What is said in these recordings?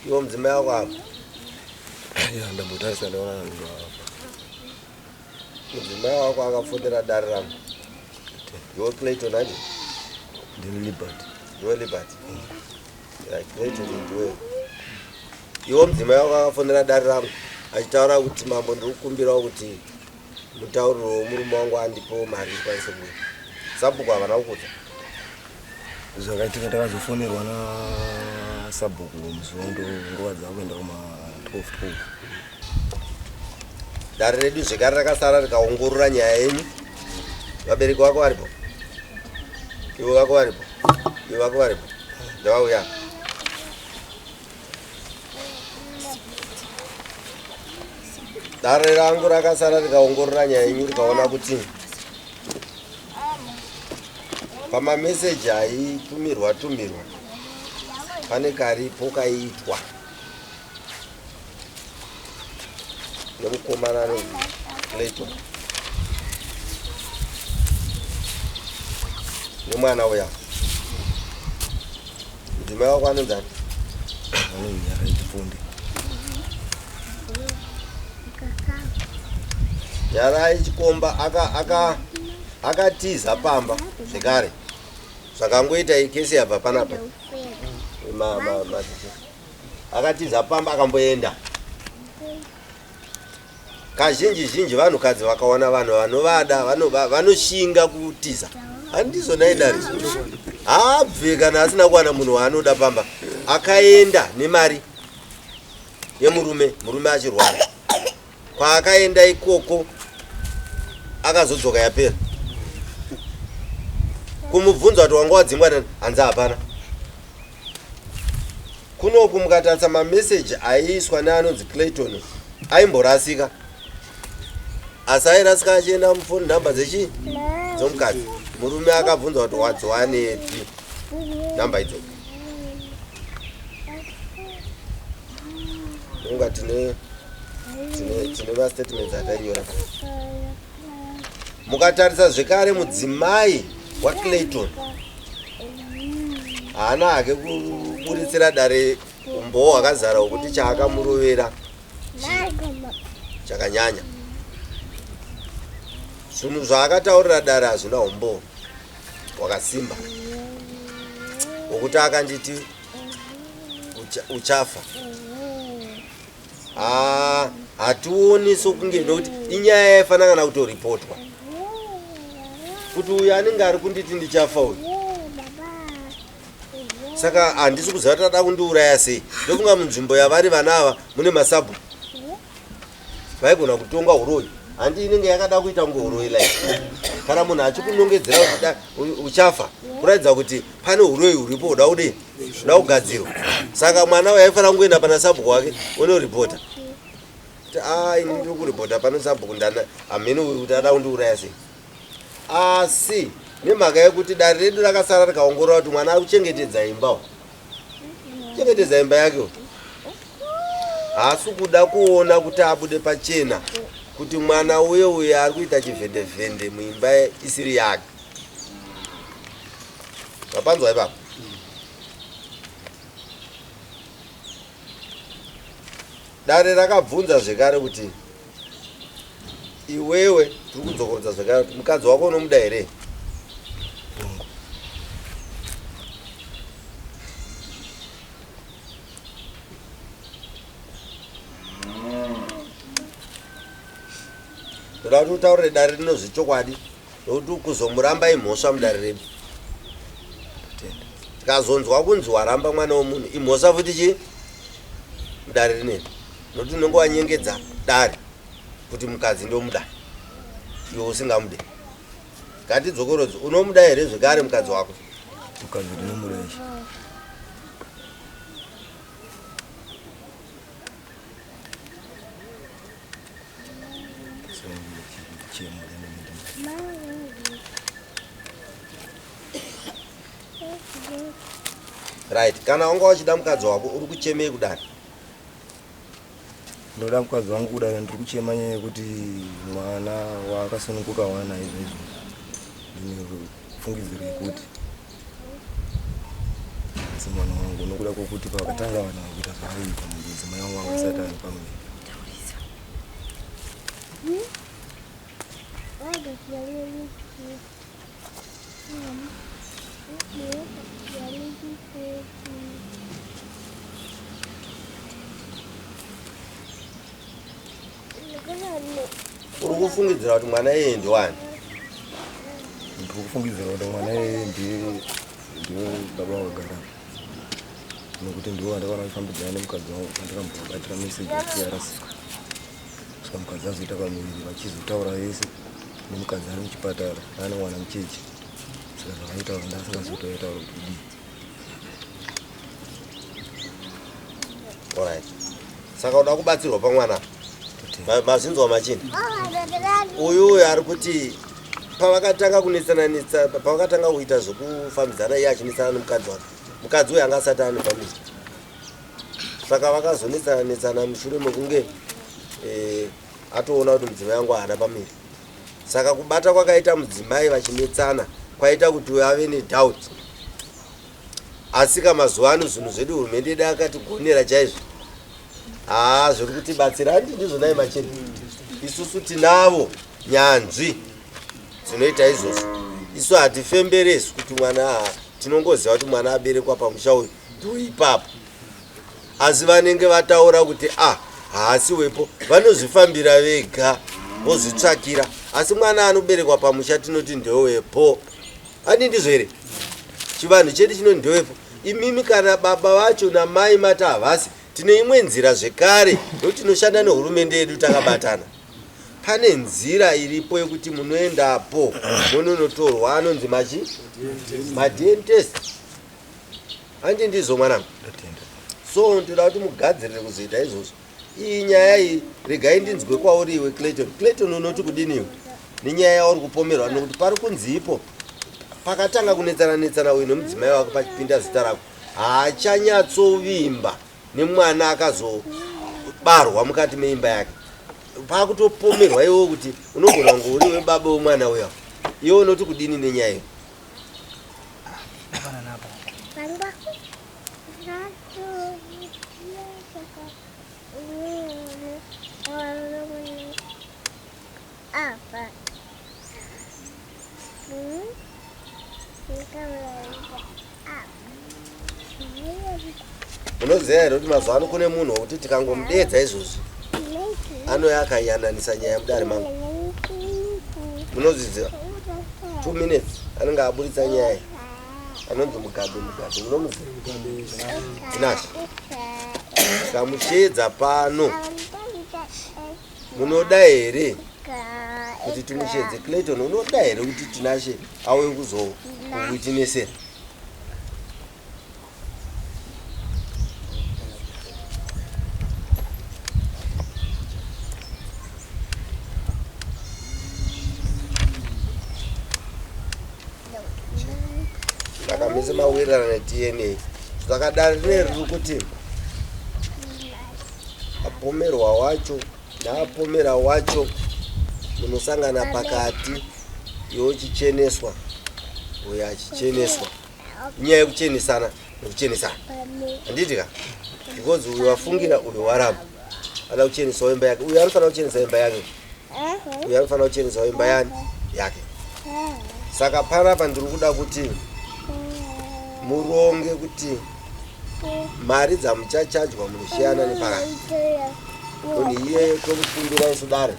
Iwo mdzimai wako apa? Ya ndambotarisa ndaona ndo apa. Mdzimai wako akafundira dare rangu. Iwo Clayton aje? Ndini Liberty. Iwo Liberty. Ya Clayton ndiwe. Iwo mdzimai wako akafundira dare rangu. Achitaura kuti mambo ndiri kukumbirawo kuti mutauriro murume wangu andipo mari ikwanise kuya. Sabhuku havana kukudza. Zvakaitika takazofonerwa na Sabhuku muzondo nguva dzakuenda kuma 12. Dare redu zvekare rakasara rikaongorora nyaya yenyu. Vabereki vako varipo? Ivo vako varipo? Ivo vako varipo? Ndavauya. Dare rangu rakasara rikaongorora nyaya yenyu rikaona kuti pamameseji aitumirwa pane karipo kaiitwa nemukomana Clayton nemwana uya. Mudzimai wako anonzani? Nyara yechifundi. Nyara yechikomba akatiza pamba zvekare. Zvakangoita ikesi yabva panapa. Akatiza pamba akamboenda. Kazhinji vanhukadzi vakaona vanhu vanovada vanoshinga kutiza. Handizo naidari. Abve kana asina kuwana munhu waanoda pamba. Akaenda nemari yemurume achirwara. Kwaakaenda ikoko akazodzoka yapera. Kumubvunza kuti wanga wadzingwa nani? Hanzi hapana. Kunoku mukatarisa mameseji aiiswa neanonzi Clayton aimborasika. Asi airasika achienda mufoni nhamba dzomukadzi. Murume akabvunza kuti wadzowanepi nhamba idzodzo. Unga tine mastatements atainyora. Mukatarisa zvekare mudzimai waClayton haana hake kuburitsira dare umbowo hwakazara hwekuti chaakamurovera chakanyanya. Zvinhu zvaakataurira dare hazvina umbowo hwakasimba hwokuti akanditi uchafa. Hationi sokunge nokuti inyaya yaifanira kana kutoripotwa kuti uyu anenge ari kunditi ndichafa uyu. Saka handisi kuziva kuti ada kundiuraya sei. Ndofunga munzvimbo yavari vana ava mune masabhu vaigona kutonga uroyi. Handi inenge yakada kuita kunge uroyi lai. Kana munhu achikunongedzera kuti uchafa kuratidza kuti pane uroyi huripo huda kugadzirwa. Saka mwana waifanira kungoenda pana sabhuku wake onoripota. Ini ndiri kuripota pano sabhuku hamene uyu kuti ada kundiuraya sei. Asi nemhaka yekuti dare redu rakasara rikaongorora kuti mwana ari kuchengetedza imbawo. Chengetedza imba yake. Haasi kuda kuona kuti abude pachena kuti mwana uyu ari kuita chivhendevhende muimba isiri yake. Vapanzwa ipapo. Dare rakabvunza zvekare kuti iwewe tiri kudzokorodza zvekare kuti mukadzi wako unomuda here? Toda kuti utaurire dare rino zvechokwadi nokuti kuzomuramba imhosva mudare redu. Tikazonzwa kunzi waramba mwana womunhu imhosva futi chii mudare rineri. Nokuti unenge wanyengedza dare kuti mukadzi ndomuda iwe usingamude. Ngatidzokorodze, unomuda here zvekare mukadzi wako? Mukadzi ndinomuda. Right, kana wanga wachida mukadzi wako uri kuchemei kudare? Ndoda mukadzi wangu kudare ndiri kuchema nyaya yekuti mwana waakasununguka wana izvezvo. Ndine fungidziro yekuti asi mwana wangu nokuda kwokuti pakatanga vana vakuita zvavaiita mudzimai wangu angasati ari pamwe. uri kufungidzira kuti mwana iyeye ndiwani? Ndiri kufungidzira kuti mwana iyeye ndiwe baba vagara nokuti ndiwo andakana kufambidzana nemukadzi wangu andikamubatira meseji yasiyarasika saka mukadzi azoita pamuviri vachizotaura vese nemukadzi ari muchipatara aane mwana mucheche saka zvakaitaura ndasingazotoitaura kuti dii. Alright. Saka uda kubatsirwa pamwana mazinzwa machini uyu ari kuti pavakatanga kunetsananetsa pavakatanga kuita zvokufambidzana iye achinetsana nemukadzi wake mukadzi uyu anga asati ane pamiri saka vakazonetsananetsana mushure mekunge atoona kuti mudzimai wangu haana pamiri saka kubata kwakaita mudzimai vachinetsana kwaita kuti ave nedoubt asi kamazuva ano zvinhu zvedu hurumende yedu akatigonera chaizvo zviri kutibatsira handi ndizvonai machini isusu tinavo nyanzvi dzinoita izvozvo isu hatifemberesi kuti mwana tinongoziva kuti mwana aberekwa pamusha uyu ndiwo ipapo asi vanenge vataura kuti haasi wepo vanozvifambira vega vozvitsvakira asi mwana anoberekwa pamusha tinoti ndewepo handi ndizvo here chivanhu chedu chino ndewepo imimi kana baba vacho namai mati havasi tine imwe nzira zvekare nokuti tinoshanda nehurumende yedu takabatana pane nzira iripo yekuti munoendapo munonotorwa anonzi madn test handi ndizvo mwanangu so ndoda kuti mugadzirire kuzoita izvozvo iyi nyaya iyi regai ndinzwe kwauri iwe Clayton unoti kudiniwe nenyaya yauri kupomerwa nokuti pari kunzipo pakatanga kunetsananetsana uyu nomudzimai wako pachipinda zita rako haachanyatsovimba nemwana akazobarwa mukati meimba yake pakutopomerwa iwo kuti unogona kunge uri webaba wemwana uya iwe unoti kudini nenyaya iyo? Unoziva here kuti mazuva ano kune munhu wokuti tikangomudedza izvozvi anouya akaiyananisa nyaya yemudare mangu munozviziva 2 minutes anenge aburitsa nyaya anonzi mugabe munomuziva tinasha tikamushedza pano munoda here kuti timushedze? Clayton unoda here kuti tinashe auye kuzokuitinesera? Akamisa mawirana neDNA zvakadaro riri kuti apomerwa wacho naapomera wacho munosangana pakati iwo chicheneswa uyo achicheneswa nyaya yekuchenesana nekuchenesana handitika because uyo wafungira uyo waramba ada kuchenesa imba yake uyo anofanira kuchenesa imba yake uyo anofanira kuchenesa imba yake saka panapa ndiri kuda kuti muronge kuti mari dzamuchachajwa munoshiyana nepakati koni iye tomufundira isudare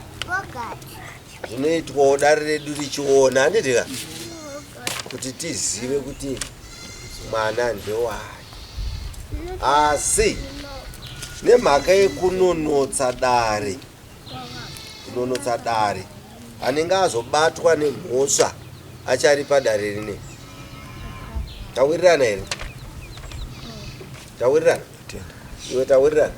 zvinoitwawo dare redu richiona handitika kuti tizive kuti mwana ndewai asi nemhaka yekunonotsa dare anenge azobatwa nemhosva achari padare rine tawirirana here tawirirana iwe tawirirana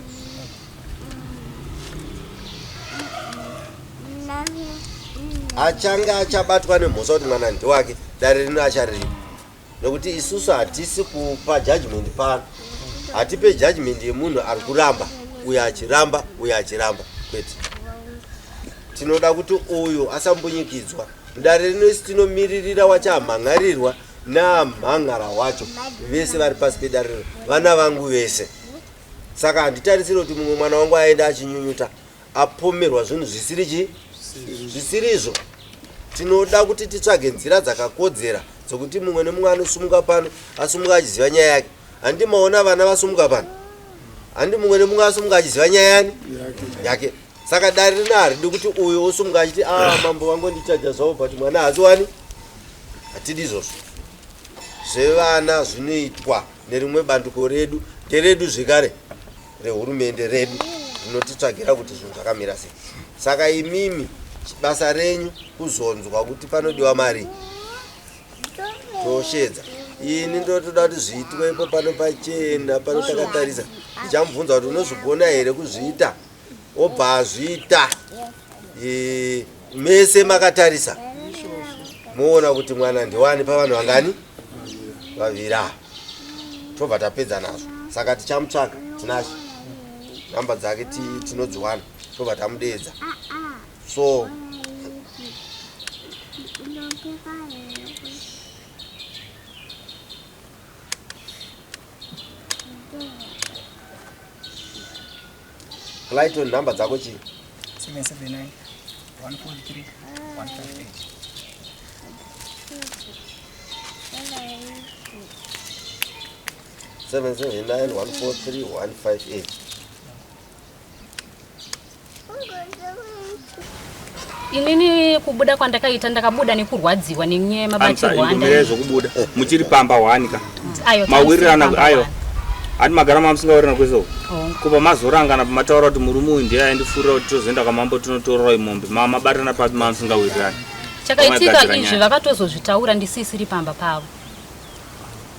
achanga achabatwa nemhosva kuti mwana ndiwake dare rino achariripo nokuti isusu hatisi kupa judgment pano hatipe judgment yemunhu ari kuramba uyo achiramba kwete tinoda kuti uyu asambunyikidzwa dare rino isi tinomiririra wachahamhangarirwa namhangara wacho vese vari pasi pedariro vana vangu vese. Saka handitarisiri kuti mumwe mwana wangu aenda achinyunyuta apomerwa zvinhu zvisirizvo. Tinoda kuti titsvage nzira dzakakodzera dzokuti mumwe nemumwe anosumuka pano asumuka achiziva nyaya yake. Handi maona vana vasumuka pano, handi mumwe nemumwe asumuka achiziva nyaya yake. Saka dare rino haridi kuti uyo osumuka achiti mambo vangu nditaja zvavo but mwana haasiwani. Hatidi izvozvo. Zvevana zvinoitwa nerimwe bandiko redu, nderedu zvekare rehurumende redu rinotitsvagira kuti zvinhu zvakamira sei. Saka imimi basa renyu kuzonzwa kuti panodiwa mari toshedza. Ini ndotoda kuti zviitwepo pano pachena, pano takatarisa. Ndichamubvunza kuti unozvigona here kuzviita, obva azviita. Mese makatarisa moona kuti mwana ndiwani pavanhu vangani vaviri. Tobva tapedza nazvo. Saka tichamutsvaga, tinacho namba dzake tinodziwana, tobva tamudeedza. So Clayton, namba dzako chii? 779 143 158. 779 143 158. Inini kubuda kwandakaita ndakabuda nekurwadziwa nenyaya yemabatirwo anda kubuda muchiri pamba wanika ayo mawirirana ayo ati magara mamusingawirirana kweso kuba mazorangana pamataura kuti murume uyu ndiye aindifurira kuti tozoenda kwamambo tinotorora imombe mabarirana papi mamusingawirirana. Chakaitika izvi vakatozozvitaura ndisisiri pamba pavo.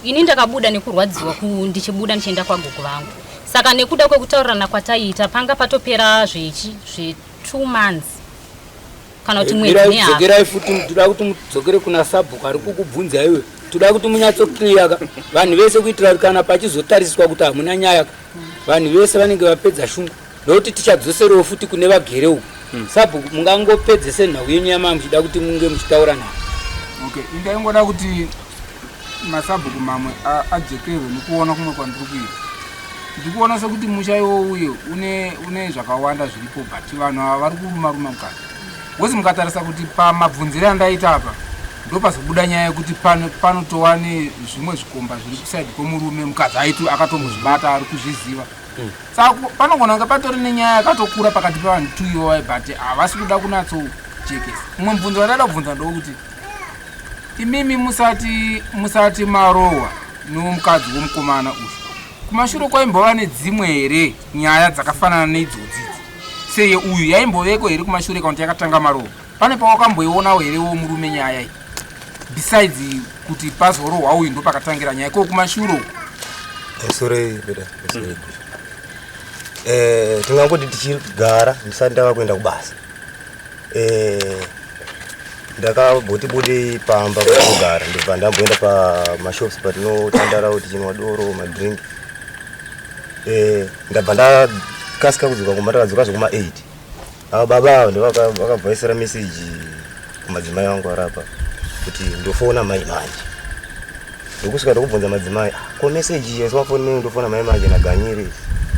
Ini ndakabuda nekurwadziwa ndichibuda ndichienda kwagogo vangu. Saka nekuda kwekutaurirana kwataita panga patopera zve 2 months. Kana kuti mwedzi ne hafu. Dzokerai futi toda kuti mudzokere kuna sabhuku ari kukubvunza iwe. Toda kuti munyatso clear vanhu vese kuitira kuti kana pachizotariswa kuti hamuna nyaya vanhu vese vanenge vapedza shungu ndokuti tichadzoserewo futi kune vagere uku. Sabhuku mungangopedzese nhau yenyu yama muchida kuti munge muchitaura nawo. Okay, ingaingoda kuti masabhuku mamwe ajekerwe nekuona kumwe kwandiri kuita. Ndikuona sekuti musha iwo uyo une zvakawanda zviripo but vanhu ava vari kuruma mukati. Wezi mukatarisa kuti pamabvunzire andaita apa ndopazobuda nyaya yekuti panotowane zvimwe zvikomba zviri kusaidi kwomurume mukadzi aitu akatombozvibata ari kuzviziva. Saka panogona kunge patori nenyaya yakatokura pakati pavanhu tuiwai but havasi kuda kunatsochekesa. Mumwe mubvunzo wandada kubvunza ndokuti imimi musati marohwa nomukadzi womukomana uyu kumashure kwaimbova nedzimwe here nyaya dzakafanana neidzodzi seye uyu yaimboveko here kumashure kaunti yakatanga marohwa pane pawakamboionawo here womurume nyaya iyi besides kuti pazorohwa uyu ndo pakatangira nyaya ko kumashure sorry beda tingangoti tichigara ndisati ndava kuenda kubasa ndakabhoti pamba kugara ndibva ndamboenda pamashops patinotandara kuti chinwa doro madrink ndabva ndakasika kudzoka kumba ndakadzoka zvokuma 8 ava baba ndovakabvaisira meseji kumadzimai vangu arapa kuti ndofona mai manje ndokusvika ndokubvunza madzimai ko meseji yeswafoni ndofona mai manje naganyire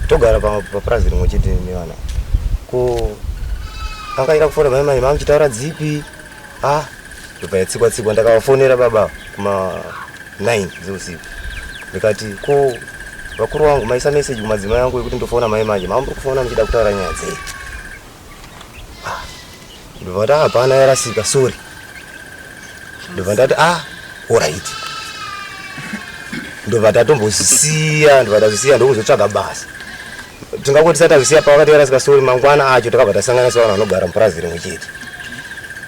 togara papurazi rimwe chete nevana ko angaita kufona mai manje mamuchitaura dzipi ndobva yatsikwa ndakavafonera baba kuma 9 dzeusiku ndikati ko vakuru vangu maisa meseji kumadzimai yangu yekuti ndofona mai manje mamuri kufona muchida kutaura nyaya dzei ndobva ndati hapana yarasika sorry ndobva ndati alright ndobva ndatombozisiya ndokuzotsvaga basa tingangoti satazisiya pavakati yarasika sorry mangwana acho takabva tasanganisa vanhu vanogara mupurazi rimwe chete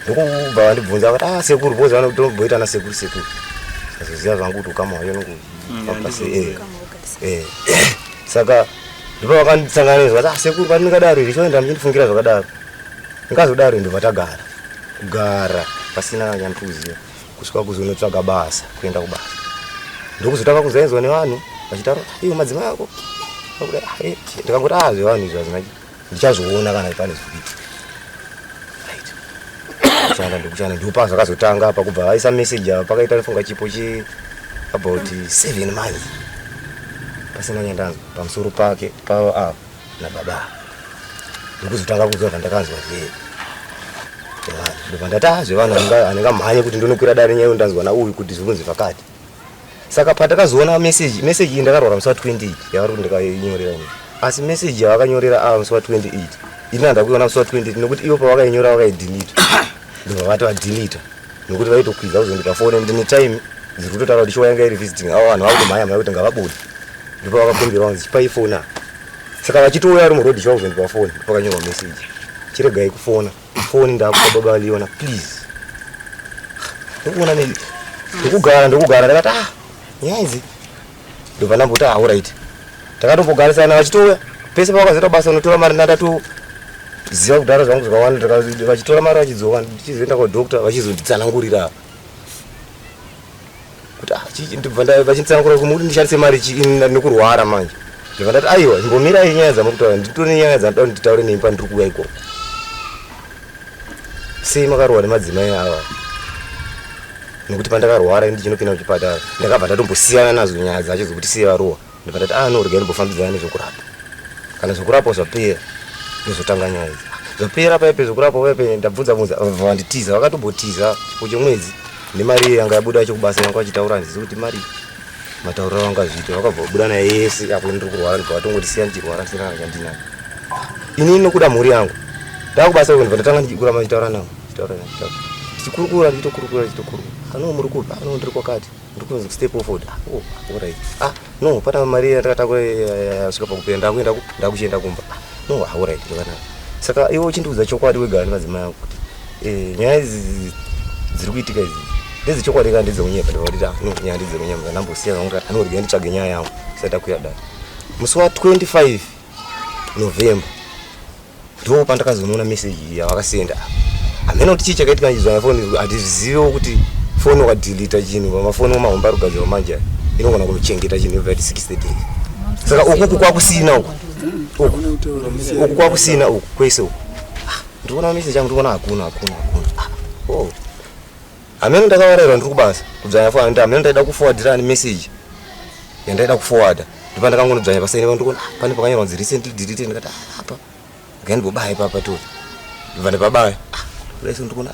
ndokubva vandibvunza vakati sekuru bozi vanotomboita nasekuru azoziva zvangu kuti ukama wayo nokupase saka ndipo vakandisanganisa kuti sekuru pandingadaro iri choenda muchindifungira zvakadaro ndingazodaro ndobva tagara pasina nyandikuziva kusvika kuzonotsvaga basa kuenda kubasa ndokuzotanga kuzainzwa nevanhu vachitaura iwe madzimai ako ndikangoti zvevanhu izvi hazina ndichazoona kana pane zvikuita ndokuchanda ndopa zvakazotanga apa kubva aisa message apa pakaita nifunga chipo chi about 7 months pasina nyandanzo pamusoro pake pa nababa ndokuzotanga kuzova ndakanzwa zve ndopandataazve vanhu anengamhanye kuti ndinokwira dare nyayo ndanzwa nauyu kuti zvinonzi vakati saka patakazoona message iyi ndakarwara musi wa28 yavari kuti ndikainyorera ini asi message yavakanyorera musi wa28 ini handakuiona musi wa28 nokuti ivo pavakainyora vakaidelita ndobva vati vadelita nokuti vaitokwidza kuzondika fone ndine time dziri kutotaura kuti showa yanga iri visiting avo vanhu vakutomhanya kuti ngavabude ndipo vakakumbira vanzi chipai fona saka vachitouya ari murodhi chava kuzondipa foni pakanyorwa message chiregai kufona foni ndakupa baba liona please ndokuona ndokugara ndakati nyaya idzi ndobva ndamboti alright takatombogarisana vachitouya pese pavakazoita basa unotora mari ndatoziva kudhara zvangu zvakawanda vachitora mari vachidzoka ndichizoenda kwadokta vachizonditsanangurira kuti ndibva vachinditsanangurira kuti ndishandise mari nekurwara manje ndibva ndati aiwa imbomirai nyaya dzamurikutaura nditore nyaya dzandoda kuti nditaure neimba ndiri kuuya ikoko sei makarwara nemadzimai ava nokuti pandakarwara ndichinopinda kuchipatara ndakabva ndatombosiyana nazo nyaya dzacho zokuti siye varowa ndibva ndati no regai ndimbofambidzana nezvekurapa kana zvekurapa zvapera ndozotanga nyaya idzi zvapera paipe zvekurapa paipe ndabvunza vanditiza vakatombotiza chipo chemwedzi nemari yanga yabuda chokubasa yanga vachitaura ndizi kuti mari matauriro vanga zviita vakabva vabuda naye yese apo ndiri kurwara ndibva vatongotisiya ndichirwara ndisina chandinayo ini nokuda mhuri yangu ndakubasa ndibva ndatanga ndichikurama chitaura navo tichikurukura no muri kupi no ndiri kwakati ndiri kunzi step forward alright no pana mari yandakatakura yasvika pakupera ndakuchienda kumba no alright zvakanaka saka iwo uchindiudza chokwadi wegara nemadzimai angu kuti nyaya idzi dziri kuitika idzi ndedzechokwadi kana ndedzeunyepa ndikuti no nyaya ndedzeunyepa ndambosiya zvangu anorega nditsvage nyaya yangu isati akuya dare musi wa25 November ndo pandakazoona message yavakasenda amene kuti chii chakaitika njizwa foni hatiziviwo kuti foni wakadelita chinhu pamafoni omahomba ari kugadzirwa manje inogona kunochengeta chinhu yobva 60 days saka uku kwakusina uku kwakusina uku kwese uku ndikuona message yangu ndikuona hakuna amene ndakavarayirwa ndiri kubasa kudzanya foni ndi amene ndaida kuforwardira message yandaida kuforwarda ndipo ndakangonodzanya pasaini ndikuona pane pakanyorwa kunzi recently deleted ndikati apa ngandibobaya ipapa toti ndibva ndipabaya kudaiso ndikuona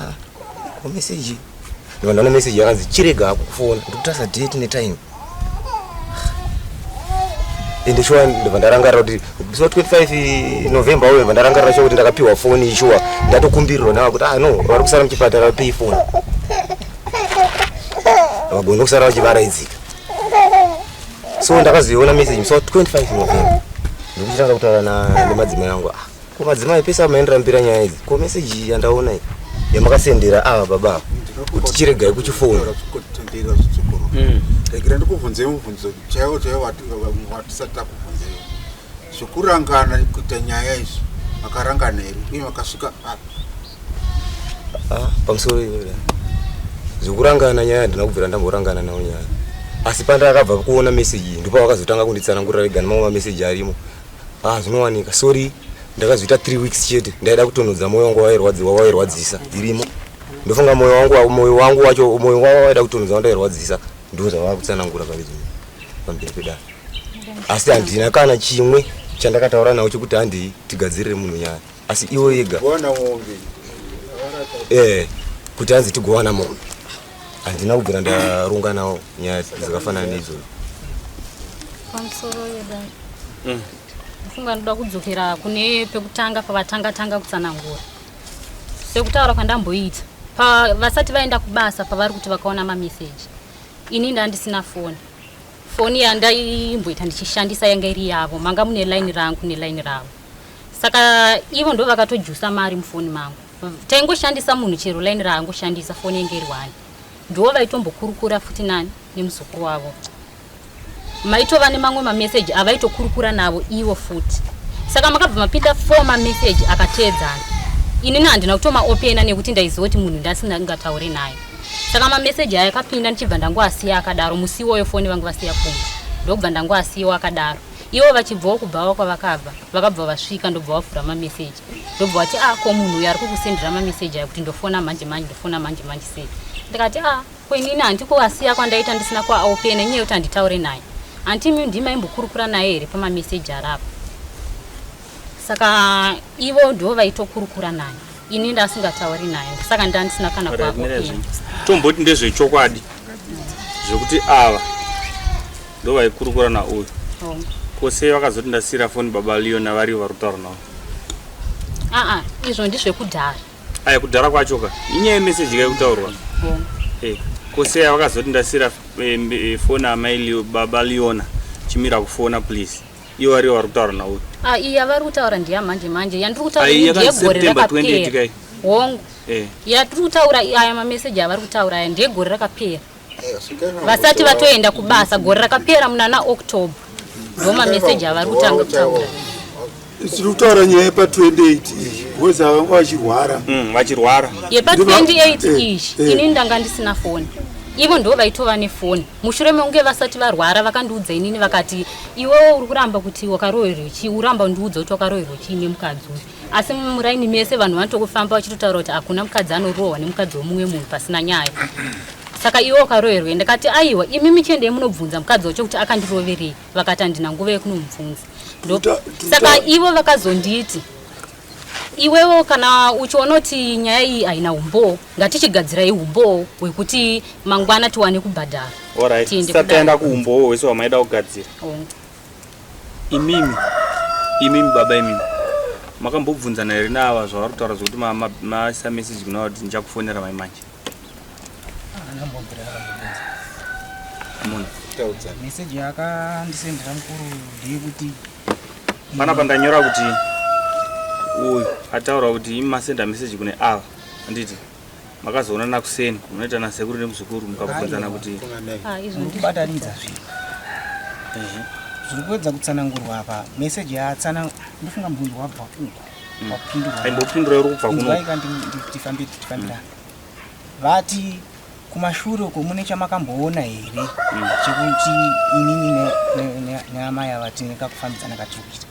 message ndibva ndaona message yakanzi chirega kufona ndikutasa date netime ende shuwa ndibva ndarangarira kuti so 25 November uye ndibva ndarangarira shuwa kuti ndakapiwa foni shuwa ndatokumbirirwa navo kuti no vari kusara muchipatara pay foni vagona kusara vachivaraidzika so ndakazoiona message so 25 November ndikuchitanga kutaura nemadzimai angu ko madzimai pese amaenderambira nyaya idzi ko message yandaona iyi yamakasendera ava baba kuti chiregai kuchifoni regira ndikubvunzei mubvunzo chaiwo watisati takubvunzei zvokurangana kuita nyaya izvi makarangana here uye makasvika pamusoro zvokurangana nyaya handina kubvira ndamborangana nawo nyaya asi pandakabva kuona message iyi ndipo vakazotanga kunditsanangurira rega nemamwe mameseji arimo zvinowanika sorry ndakazoita 3 weeks chete ndaida kutonhodza moyo wangu wairwadzisa irimo ndofunga moyo wangu wacho moyo wavo waida kutonhodza wandairwadzisa ndo zvavakutsanangura pamberi pedare asi handina kana chimwe chandakataura nawo chokuti handi tigadzirire munhu nyaya asi iwo yega kuti hanzi tigowana mombe handina kubvira ndarunga nawo nyaya dzakafanana neidzoni pamusoro yedai funga ndoda kudzokera kune pekutanga pavatanga kutsanangura sekutaura kwandamboita vasati vaenda kubasa pavari kuti vakaona mameseji ini ndandisina foni yandaimboita ndichishandisa yanga iri yavo manga mune line rangu neline ravo saka ivo ndo vakatojusa mari mufoni mangu taingoshandisa munhu chero line raangoshandisa foni yanga iri wani ndo vaitombokurukura futi nani nemuzukuru wavo maitova nemamwe mameseji avaitokurukura navo ivo futi saka makabva mapinda 4 mameseji akateedzana inini handina kutoma opena nekuti ndaiziva kuti munhu ndasina ngataure naye saka mameseji aya akapinda ndichibva ndangoasiya akadaro musi iwoyo foni vangu vasiya kumba ndokubva ndangoasiyiwa akadaro ivo vachibvawo kubvawo kwavakabva vakabva vasvika ndobva vavhura mameseji ndobva vati ko munhu uyu ari kukusendera mameseji aya kuti ndofona manje manje ndofona manje manje sei ndikati kwenini handikuasiya kwandaita ndisina kuaopena nenyaya yekuti handitaure naye handimi ndimaimbokurukura naye here pamameseji arapo saka ivo ndo vaitokurukura naye ini ndasingatauri naye saka ndandisina kana kuaopena tomboti ndezvechokwadi zvekuti ava ndo vaikurukura nauyu kose vakazoti ndasira foni baba Leon vari vari kutaura navo izvo ndizvekudhara aya kudhara kwachoka inyaya yemeseji kaikutaurwa kose vakazoti ndasira foni amai baba Leon chimira kufona please ivo vari vari kutaura nauyu iya vari kutaura ndiya manje manje yandiri kutaura ndiyegore rakapera hongu yatiri kutaura aya mameseji avari kutaura aya ndiyegore rakapera vasati vatoenda kubasa gore rakapera munana October ndo mameseji avari kutanga kutaura tiri kutaura nyaya yepa28 weza vanga vachirwara yepa28 izvi ini ndanga ndisina foni ivo ndo vaitova nefoni mushure mekunge vasati varwara vakandiudza inini vakati iwe uri kuramba kuti wakaroverwa chii uramba ndiudza kuti wakaroverwa chii nemukadzi uyu asi muraini mese vanhu vanotokufamba vachitotaura kuti hakuna mukadzi anorohwa nemukadzi womumwe munhu pasina nyaya saka iwe wakaroverwa ndakati aiwa imi michende munobvunza mukadzi wacho kuti akandiroverei vakati handina nguva yekunomubvunza saka ivo vakazonditi iwewo kana uchiona kuti nyaya iyi haina umbo ngatichigadzirai umbo hwekuti mangwana tiwane kubhadhara sataenda kuumbowo wese wamaida kugadzira imimi baba imimi makambobvunzana here nava zvavari kutaura zvokuti maisa meseji kuna kuti ndichakufonera mai manje meseji yakandisendera mukuru ndeyekuti pana pandanyora kuti uyu ataura kuti imasenda meseji kune ava anditi makazoona nakuseni munoita nasekuru nemuzukuru mukabvunzana kuti kubatanidza zvinhu zviri kuedza kutsanangurwa apa meseji yatsana ndofunga mubvunzo wabva uko aimbopindura uri kubva kuno tifambirana vati kumashure uko mune chamakamboona here chekuti inini neamai ava tineka kufambidzana katiri kuita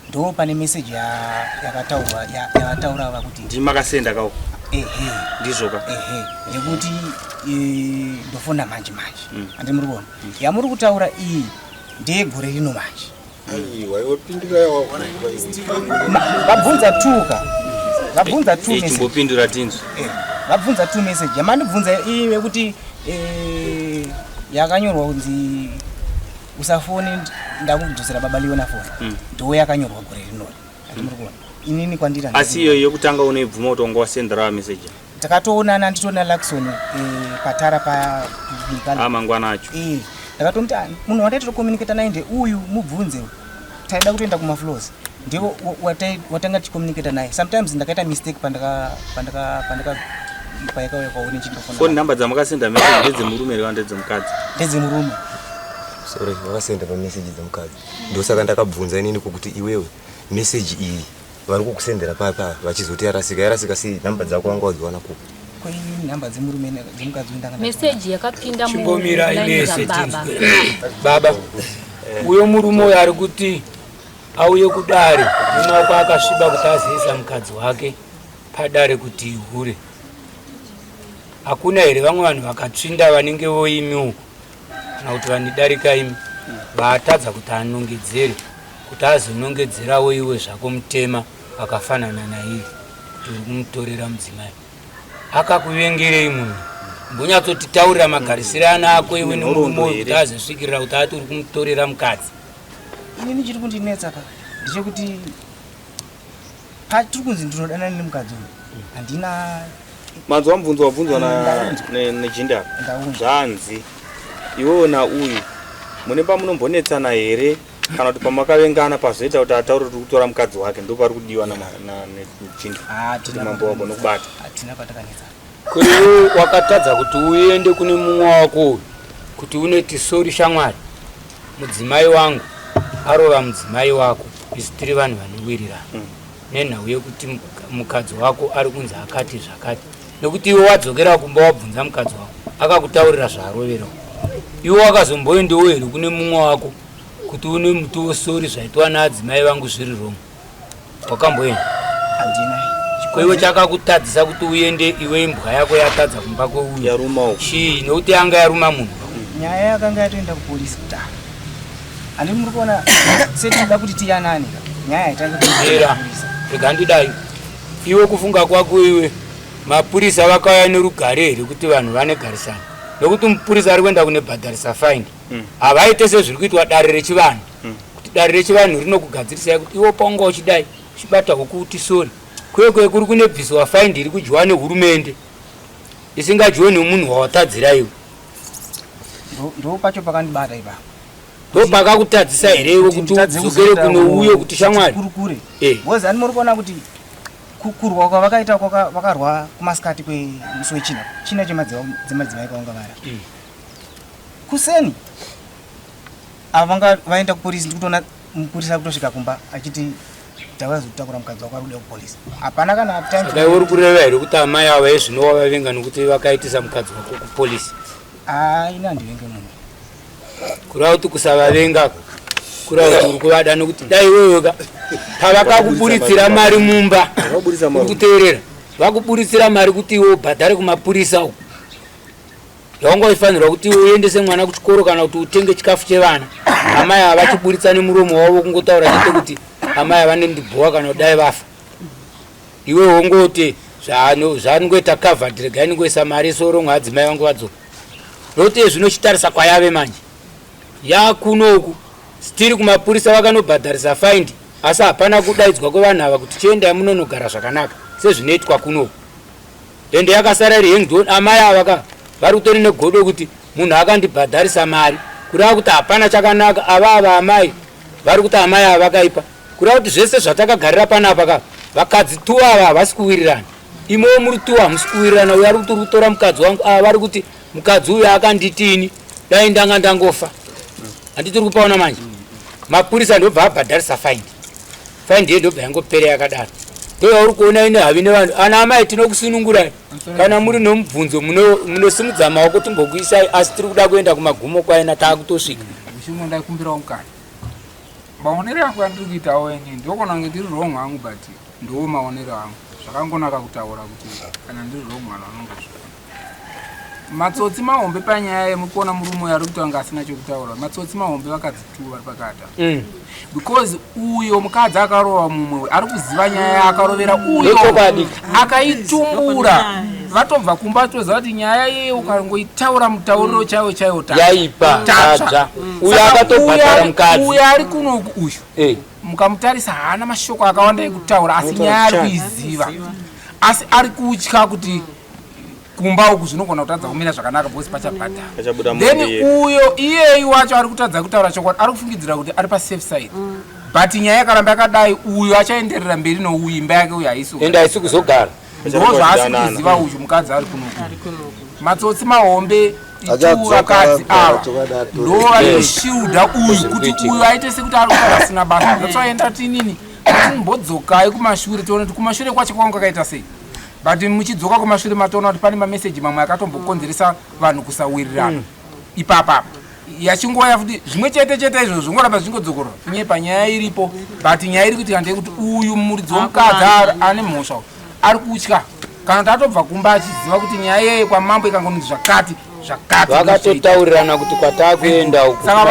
ndo pane meseji yakataura ava kuti ndimakasenda kao ndizvoka yekuti ndofona manje manje andi muri kuona yamuri kutaura iyi ndeyegore rino manje vabvunza tuka vabvunza tu message chimbopindura tinzo vabvunza tu message yamandibvunza iwe kuti yakanyorwa kunzi usafoni ndakudusira baba Leon foni ndo yakanyorwa gore rino muri kuona inini kwandira asi iyo yokutanga unoibvuma utongo wasendera message takatoonana nditona Lakson patara pa mangwana acho ndakatomti munhu wataita communicate naye nde uyu mubvunze taida kutoenda kuma floors ndiwo watanga tichicommunicate naye sometimes ndakaita mistake pandaka paika kwaone chindofona phone number dzamakasenda message ndedzemurume kana ndedzemukadzi ndedzemurume sorry wakasenda pa message dzemukadzi ndosaka ndakabvunza inini kuti iwewe message iyi vari kukusendera papa vachizoti yarasika sei number dzako wanga wadziwana kupi koini number dzemurume dzemukadzi ndanga message yakapinda chingomira inese baba uyo murume uyo ari kuti auye kudare unoako akasviba kuti aziisa mukadzi wake padare kuti ihure hakuna here vamwe vanhu vakatsvinda vanenge voimi uko kana kuti vanidarika imi vaatadza kuti anongedzere kuti azonongedzerawo iwe zvako mutema vakafanana naiye kuti uri kumutorera mudzimai akakuvengerei munhu mbunyatsotitaurira magarisiro ana ako iwe nemurume uyu kuti azosvikirira kuti ati uri kumutorera mukadzi inini chiri kundinetsa ka ndechekuti patiri kunzi ndinodana nemukadzi uyu handina manzo wabvunzwa nejinda zvanzi iwewe nauyu mune pamunombonetsana here kana kuti pamakavengana pazoita kuti ataure kuti kutora mukadzi wake ndo pari kudiwa nechinda kuti mambo wako nokubata hatina patakanetsana kuriwe wakatadza kuti uende kune mumwe wako kuti unoti sori shamwari mudzimai wangu arova mudzimai wako isi tiri vanhu vanowirirana nenhau yekuti mukadzi wako ari kunzi akati zvakati nekuti iwe wadzokera kumba wabvunza mukadzi wako akakutaurira zvaaroverawo iwe wakazomboendewo here kune mumwe wako kuti une muti wesori zvaitwa naadzimai vangu zviri wrong. Wakamboenda? Handina. Iwe chakakutadzisa kuti uende iwe imbwa yako yatadza kumba kweuyu. Yaruma. Chii? Nokuti yanga yaruma munhu. Nyaya yakanga yatoenda kupolisi kudaro. Ani muri kuona setinoda kuti tiyanane. Nyaya itanga kupolisi. Rega ndidai. Iwe kufunga kwako iwe mapurisa vakauya nerugare here kuti vanhu vanegarisana. Nokuti mupurisa ari kuenda kunebhadharisa fine. Havaite sezviri kuitwa dare rechivanhu. Kuti dare rechivanhu rinokugadzirisai kuti iwe paunga uchidai uchibata huku uti sori. Kwekwe kuri kunebviswa fine iri kudyiwa nehurumende isingadyiwe nemunhu wawatadzira iwe. Ndo pacho pakandibata ipapo. Ndo pakakutadzisa here iwe kuti udzokere kuno uye kuti shamwari. Kurukure. Bozi ani muri kuona kuti kukurwa kwavakaita vakarwa kumasikati kwemusi wechina. China chemadzimai kaunga vara. Kuseni ava vanga vaenda kupolisi ndikutoona mupurisa kutosvika kumba achiti tavazotakura mukadzi wako arikuda kupolisi. Hapana kana time. Dai uri kureva here kuti amai ava izvino wavavenga nokuti vakaitisa mukadzi wako kupolisi? Ina handivenge munhu. Kureva kuti kusavavenga kureva kuti uri kuvada nokuti dai iweyoka pavakakuburitsira mari mumba uri kuteerera vakuburitsira mari kuti iwe ubhadhare kumapurisa uku yaungoifanirwa kuti uendese mwana kuchikoro kana kuti utenge chikafu chevana. Amai ava vachiburitsa nemuromo wavo kungotaura chete kuti amai ava nendibhowa kana kudai vafa. Iwe wongoti zvanongoita covered regai ningoisa mari soro mwadzimai vangu vadzoka. Nokuti zvinochitarisa kwayave manje yakunoku stiri kumapurisa vakanobhadharisa fine asi hapana kudaidzwa kwevanhu ava kuti chiendai munonogara zvakanaka sezvinoitwa kunoku. Ende yakasara iri hengdon amai ava vari kutori negodo kuti munhu akandibhadharisa mari kureva kuti hapana chakanaka. Ava amai vari kuti amai ava vakaipa kureva kuti zvese zvatakagarira panapa vakadzi tu ava havasi kuwirirana. Imowo muri tu hamusi kuwirirana. Uyo ari kuti uri kutora mukadzi wangu ava vari kuti mukadzi uyu akanditini dai ndanga ndangofa. Handiti uri kupaona manje mapurisa ndobva abhadharisa fine. Fine ndiye ndobva yangopera yakadaro. Ndoyauri kuona ine havi nevanhu ana amai tinokusunungurai kana muri nomubvunzo munosimudza maoko timbokuisai asi tiri kuda kuenda kumagumo kwaina taakutosvika. Uchimwe ndaikumbirawo mukana. Maonero yangu andiri kuitawo ini ndokona kunge ndiri wrong hangu but ndowo maonero angu. Zvakangonaka kutaura kuti kana ndiri wrong mwana anongozvika. Matsotsi mahombe panyaya yemukona murume ari kutanga asina chokutaura. Matsotsi mahombe vakadzitu vari pakata. Because uyo mukadzi akarova mumwe ari kuziva nyaya akarovera uyo akaitumbura vatobva kumba toziva kuti nyaya iye ukangoitaura mutauriro chaiwo yaipa tadza uyo akatobhadhara mukadzi uyo ari kunoku uyu mukamutarisa haana mashoko akawanda ekutaura asi nyaya ari kuiziva asi ari kutya kuti kumba uku zvinogona kutadza kumira zvakanaka bosi pachabhadhara. Then uyo iyeyu wacho ari kutadza kutaura chokwadi ari kufungidzira kuti ari pasafe side. But nyaya yakaramba yakadai uyo achaenderera mberi nouyu imba yake uyo haisi ende haisi kuzogara. Ndozvaasi kuziva uyu mukadzi ari kunoku. Matsotsi mahombe vakadzi ava ndovaneshiuda uyu kuti uyu aite sekuti ari kutaura asina basa. Zvatsoenda tinini timbodzokai kumashure tione kuti kumashure kwacho kwanga kwakaita sei. But muchidzoka kumashure matoona kuti pane mameseji mamwe akatombokonzeresa vanhu kusawirirana ipapa yachingova futi zvimwe chete izvo zvingoramba zvingodzokorwa inye panyaya iripo but nyaya iri kuti handei kuti uyu muridzi womukadzi ane mhosva ari kutya kana kuti atobva kumba achiziva kuti nyaya yeye kwamambo ikangonzi zvakati vakatotaurirana kuti kwataakuenda uku. Saka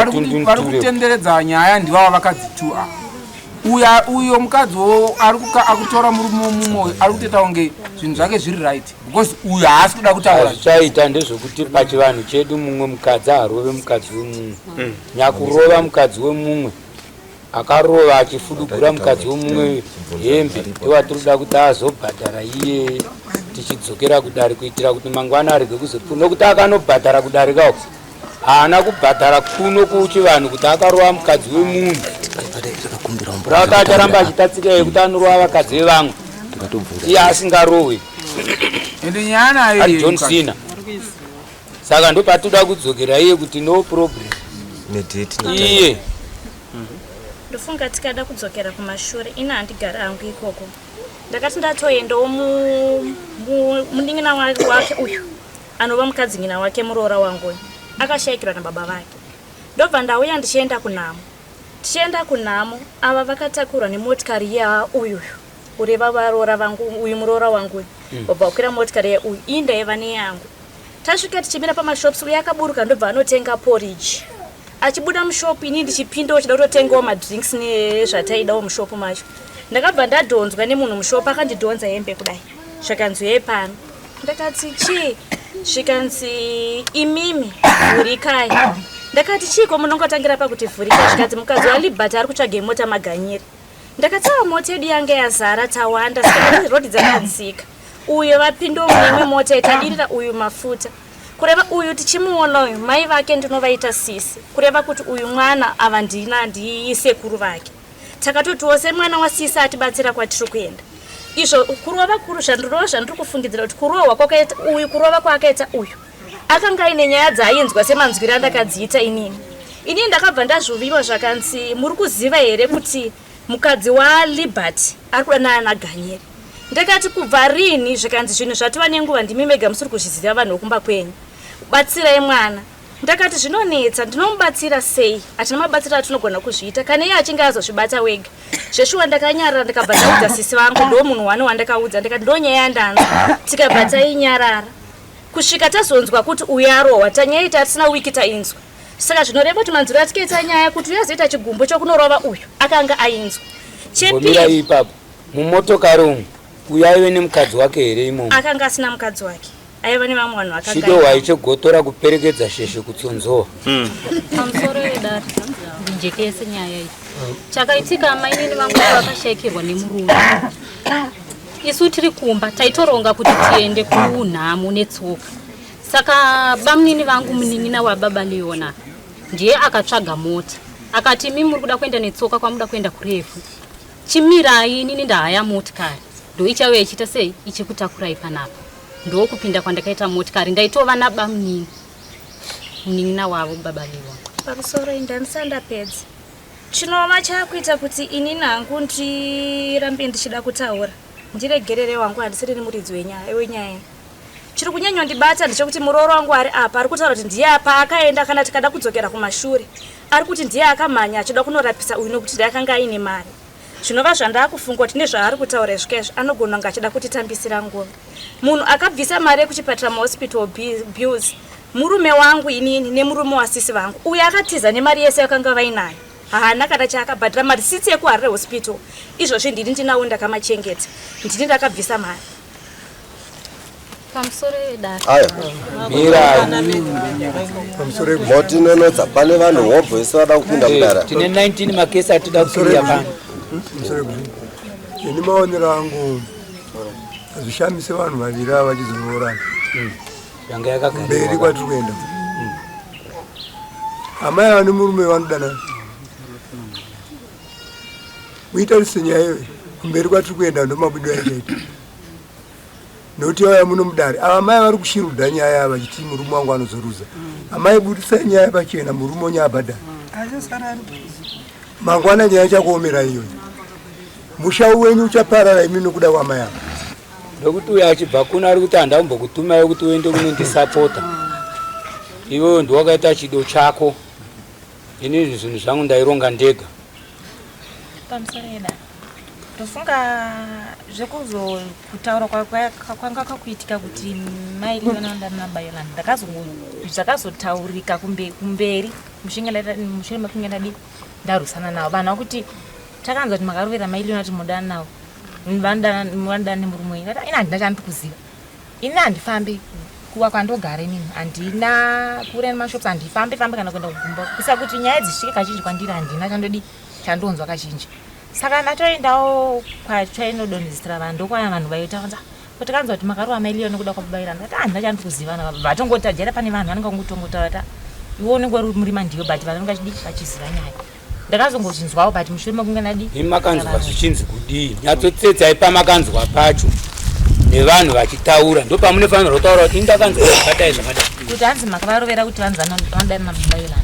vari kutenderedza nyaya ndivava vakadzitua. Uyo mukadzi akutora murume mumwe ari kutoita kunge zvinhu zvake zviri right because uyu haasi kuda kutaura. Zvichaita ndezvokuti pachivanhu chedu mumwe mukadzi arove mukadzi wemumwe. Nyakurova mukadzi wemumwe akarova achifudugura mukadzi wemumwe hembe ndowatiri kuda kuti azobhadhara iye tichidzokera kudare kuitira kuti mangwana arege kuzopfuura nokuti akanobhadhara kudarika uku haana kubhadhara kuno kuchivanhu kuti akarova mukadzi wemunhu. Raka acharamba achitatsika yekuti anorova vakadzi vevamwe iye asingarohwe ari John Cena. Saka ndopatoda kudzokera iye kuti no problem iye ndofunga tikada kudzokera kumashure ina handigara hangu ikoko ndakati ndatoendawo munin'ina wake uyu anova mukadzinyina wake muroora wangu akashayikirwa nababa vake ndobva ndauya ndichienda kunhamo tichienda kunhamo ava vakatakurwa nemotikari yauyu ureva varora vangu uyu muroora wangu wabva kukwira motikari yauyu iyi ndaiva neyangu. Tasvika tichimira pamashops uye akaburuka ndobva anotenga porridge. Achibuda mushopu ini ndichipindawo chida kutotengawo madrinks nezvataidawo mushopu macho. Ndakabva ndadhonzwa nemunhu mushopu akandidhonza hembe kudai. Zvakanzi yepano. Ndakati chi? Zvikanzi imimi vhurikai. Ndakati chiko munongotangira pakuti vhurikai. Zvikanzi mukadzi waLibert ari kutsvaga mota maganyiri. Ndakati mota yedu yange yazara tawanda saka rodhi dzakadzika. Uyo vapindawo mumwe mota itadirira uyu mafuta. Kureva uyu tichimuona uyu mai vake ndinovaita sisi. Kureva kuti uyu mwana ava ndisekuru vake. Takatotiwo semwana wasisi atibatsira kwatiri kuenda. Izvo kurova kuru zvandiri kufungidzira kuti kurova kwakaita uyu kurova kwakaita uyu. Akanga ine nyaya dzaainzwa semanzwiro andakadziita inini. Ini ndakabva ndazvoviwa zvakanzi muri kuziva here kuti mukadzi waLibert ari kuda naana Ganyeri. Ndakati kubva rini zvikanzi zvinhu zvatova nenguva ndimi mega musiri kuzviziva vanhu vokumba kwenyu. Batsirai mwana. Ndakati zvinonetsa ndinomubatsira sei? Hatina mabatsiro atinogona kuzviita kana iye achinge azozvibata wega. Zveshuwa ndakanyarara ndikabva ndaudza sisi vangu ndo munhu wandakaudza ndikati ndo nyaya yandanzwa tikabva tainyarara. Kusvika tazonzwa kuti uyu arohwa tanyaita hatisina wiki tainzwa. Saka zvinoreva kuti manzuro atikaita nyaya kuti uyu azoita chigumbu chokunorova uyu akanga ainzwa. Chepiri ipapo mumotokari umu uyu aive nemukadzi wake here imomo? Akanga asina mukadzi wake. Aiva nevamwe vanhu vakanga. Chido waichogotora kuperekedza sheshe kutsonzowa. Pamusoro wedare ndijekese nyaya iyi. Chakaitika amai nini vangu vakashayikirwa nemurume. Isu tiri kumba taitoronga kuti tiende kunhamo netsoka. Saka bamunini vangu munin'ina wababa Leona ndiye akatsvaga mota. Akati mimi muri kuda kuenda netsoka kwamuda kuenda kurefu. Chimirai nini ndahaya motikari. Ndo ichauya ichita sei ichikutakurai panapa. Ndo kupinda kwandakaita motikari ndaitova nabamunini munin'ina wavo baba Leona. Pamusoro indanisandapedza. Chinova chakuita kuti ini nangu ndirambe ndichida kutaura. Ndiregerere wangu handisiri muridzi wenyaya. Chiri kunyanya ndibata ndechekuti murooro wangu ari apa ari kutaura kuti ndiye apa akaenda kana tikada kudzokera kumashure. Ari kuti ndiye akamhanya achida kunorapisa uyu nokuti ndakanga aine mari. Zvinova zvandakufunga kuti nezvaari kutaura zvikezvo anogona kunge achida kutitambisira ngoma. Munhu akabvisa mari yekuchipatara mahospital bills. Murume wangu inini nemurume wasisi vangu. Uyu akatiza nemari yese yakanga vainayo. Haana kana chaakabhadhira mari sisi yekuharire hospital. Izvozvo ndini ndinawo ndakamachengeta. Ndini ndakabvisa mari. Pamusoro wedare. Aya. Pamusoro moti nonodza pane vanhu wobvesa vada kupinda kudara. Tine 19 makesi atida kusiya pano. Ini maonero angu azvishamise vanhu vaviri ava vachizoroorana. Yanga yakagara. Mberi kwatiri kuenda. Amai ane murume vanodanana. Muitarise nyaya iyoyo. Mberi kwatiri kuenda ndo mabudo yakaita. Nokuti yauya muno mudare. Ava mai vari kushirudha nyaya ava vachiti murume wangu anozoruza. Amai budisai nyaya pachena murume onyabhadhara. Mangwana nyaya chakuomera iyoyo. Mushau wenyu uchaparara imi nokuda kwamai ava. Ndokuti uyo achibva kuno ari kuti handambokutumayo kuti uende kunondisapota. Iwewe ndiwakaita chido chako. Ini zvinhu zvangu ndaironga ndega. Pamusoro wedare. Ndofunga zvekuzokutaura kwanga kwakuitika kuti mai Leona ndanabayolana zvakazotaurika kumberi mushure mekunge ndadi ndarwisana navo vanhu vakuti takanzwa kuti makarovera mai Leona kuti mudana navo vandana nemurume ina handina chandikuziva ini handifambi kuwa kwandogara inini handina kuura nemashops handifambi kana kuenda kugumba kusa kuti nyaya dzisvike kazhinji kwandiri handina chandonzwa kazhinji. Saka ndatoendawo kwachainodonhesera vanhu ndokwaya vanhu vaitaunza kuti kanzwa kuti makarova mai Leona kuda kwababairana ndati handina chandikuziva navo vatongoti jera pane vanhu vanenge kungotongotaura iwe unenge uri murima ndiyo but vanenge vachiziva nyaya. Ndakazongozvinzwawo but mushure mekunge ndadi imakanzwa zvichinzi kudii nyatsotsetsai pamakanzwa pacho nevanhu vachitaura ndo pamunofanirwa kutaura kuti indakanzwa zvakadai zvakadai kuti hanzi makavarovera kuti vanhu vanodana nababairana.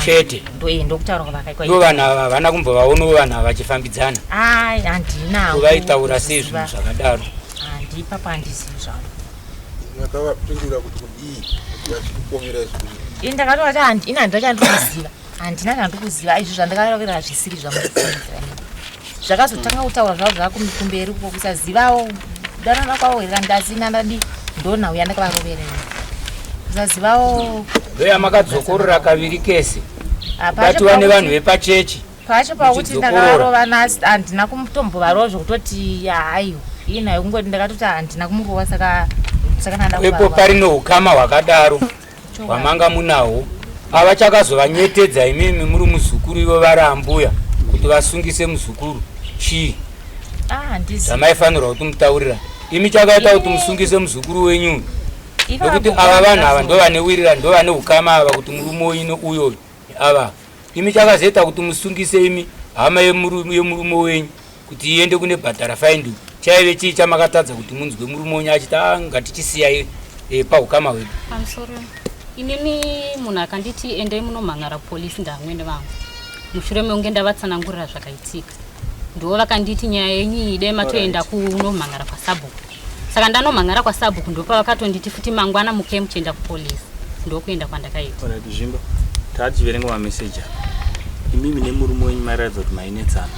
Chete ndokutaura kwavakaikwa ndo vanhu ava havana kumbovaonawo vanhu ava vachifambidzana. Ai handinawo kuvaitaura sei zvinhu zvakadaro. Handipapo handizivi zvavo. Yakavapindura kuti kudii yachikukomera izvi. Ini ndakatoti ini handina chandinoziva handina zvandikuziva izvo zvandakaravira zvisiri zvamukufungidzira zvakazotanga kutaura zvavo zvakumberi uko kusazivawo danana kwavo here ndasina ndadi ndonhau yandakavaroverera kusazivawo ndoya makadzokorora kaviri kese batiwa nevanhu vepachechi pacho pakuti ndakarova nasi handina kumutombovarovo zvokutoti haiwa inayo kungoti ndakatoti handina kumurova saka epo parino ukama hwakadaro hwamanga munahwo avachakazovanyetedza imimi muri muzukuru ivo vari ambuya kuti vasungise muzukuru chii zvamaifanirwa kuti mutaurira imi chakaita kuti musungise muzukuru wenyu nekuti ava vanhu ava ndovanewirira ndovane ukama ava kuti murume uyo ava imi chakazoita kuti musungise imi hama yemurume wenyu kuti iende kune bhadhara faindu chaive chii chamakatadza kuti munzwe murume wenyu achita ngatichisiya paukama hwedu. Inini munhu akanditi endai munomhangara polisi ndamwene vangu mushure meunge ndavatsanangurira zvakaitika ndo vakanditi nyaya yenyu ide matoenda kunomhangara kwasabhuku saka ndanomhangara kwasabhuku ndopa vakatonditi futi mangwana muke muchienda kupolisi ndokuenda kwandakaita. Zvimba tativerenga mameseji imimi nemurume wenyu mairatidza kuti mainetsana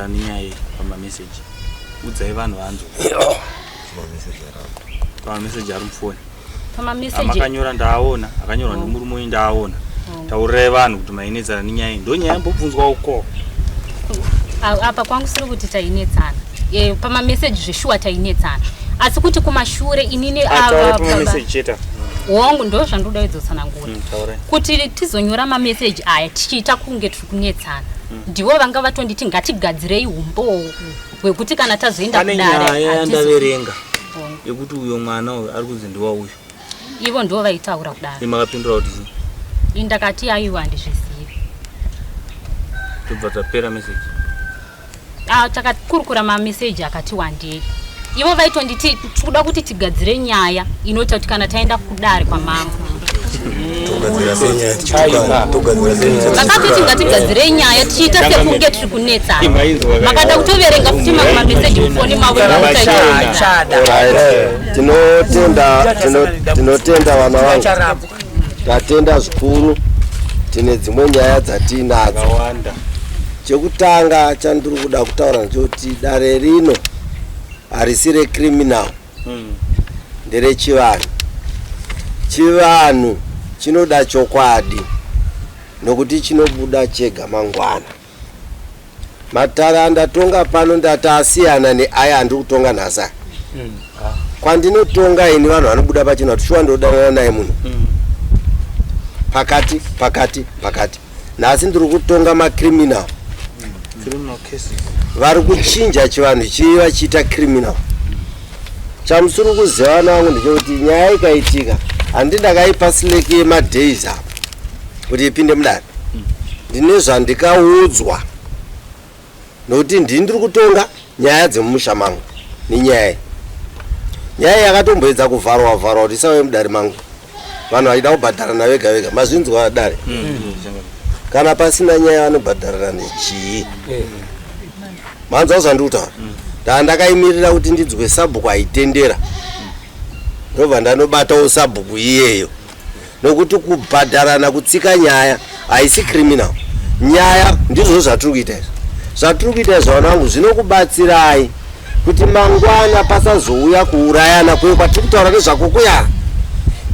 nenyaya pamameseji udzai vanhu vanzo pamameseji ari mufoni amakanyora ndaona akanyorwa nemurume wenyu ndaona taurirai vanhu kuti mainetsana nenyaya ndo nyaya yambobvunzwa uko apa kwangu siri kuti tainetsana pamameseji zveshuwa tainetsana asi kuti kumashure inini wangu ndo zvandoda idzotsanangura kuti tizonyora mameseji aya tichiita kunge tiri kunetsana ndivo vanga vatonditi ngatigadzirei umbo hwekuti kana tazoenda kudare yandaverenga yekuti uyo mwana uyo ari kunzi ndiwa uyo ivo ndo vaitaura kudare imakapindura kuti indakati aiwa handizvizivi tobva tapera meseji takakurukura mameseji akati wandei ivo vaitonditi tikuda kuti tigadzire nyaya inoti kuti kana taenda kudare kwamangu vakatoti ngatigadzire nyaya tichiita sekunge tiri kunetsana makada kutoverenga futi mamwe mameseji mufoni mavo tinotenda vana vangu tatenda zvikuru tine dzimwe nyaya dzatiinadzo chekutanga chandiri kuda kutaura ndechoti dare rino harisi recriminal nderechivanhu chivanhu chinoda chokwadi nokuti chinobuda chega mangwana matara andatonga pano ndatasiyana neaya andiri kutonga nhasa kwandinotonga ini vanhu vanobuda pachino kuti shuwa ndodanana naye munhu pakati nhasi ndiri kutonga macriminal vari kuchinja chivanhu chiva chiita criminal chamusiri kuziva vana vangu ndechekuti nyaya ikaitika handi ndakaipa sileki yemadays apa kuti ipinde mudare ndine zvandikaudzwa nokuti ndiri kutonga nyaya dzemumusha mangu nenyaya yakatomboedza kuvharwa kuti isauye mudare mangu vanhu vaida kubhadharana vega vega mazvinzwa dare kana pasina nyaya vanobhadharana nechii manzwa zvandikutaura ndandakaimirira kuti ndidzwe sabhuku aitendera ndobva ndanobatawo sabhuku iyeyo nokuti kubhadharana kutsika nyaya haisi criminal nyaya ndizvo zvatiri kuita izvo zvatiri kuita izvo vana vangu zvinokubatsirai kuti mangwana pasazouya kuurayana kweyo kwatiri kutaura nezvakokuya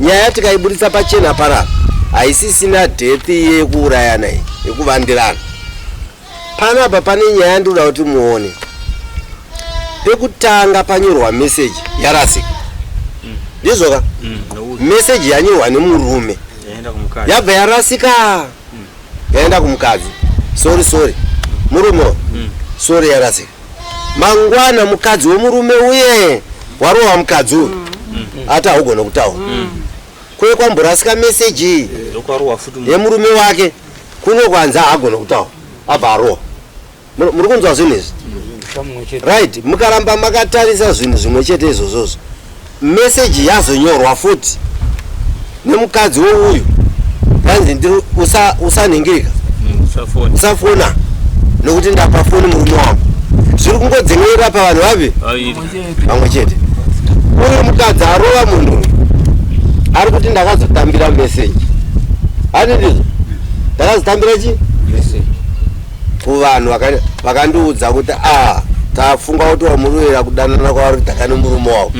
nyaya tikaibudisa pachena parapa haisisina dethi yekuurayana iyi yekuvandirana panapa pane nyaya ndinoda kuti muone pekutanga panyorwa meseji yarasika ndizvoka meseji yanyorwa nemurume yabva yarasika yaenda kumukadzi sorry murume sorry yarasika mangwana mukadzi wemurume uye warova mukadzi uyu ati haugona kutaura kwe kwamborasika meseji yemurume wake kunokwanza haagona kutaura abva arova muri kunzwa zvinhu izvi right mukaramba makatarisa zvinhu zvimwe chete izvozvozvo meseji yazonyorwa futi nemukadzi weuyu yanzi ndiri usanhingirika usafona nokuti ndapa foni murume wangu zviri kungodzengerera pavanhu vapi pamwe chete uyu mukadzi arova munhu ari kuti ndakazotambira meseji ani ndizvo Ndakazitambira chi? Kuvanhu vakandiudza kuti tafunga kuti wamuruvira kudanana kwavari takane murume wavo.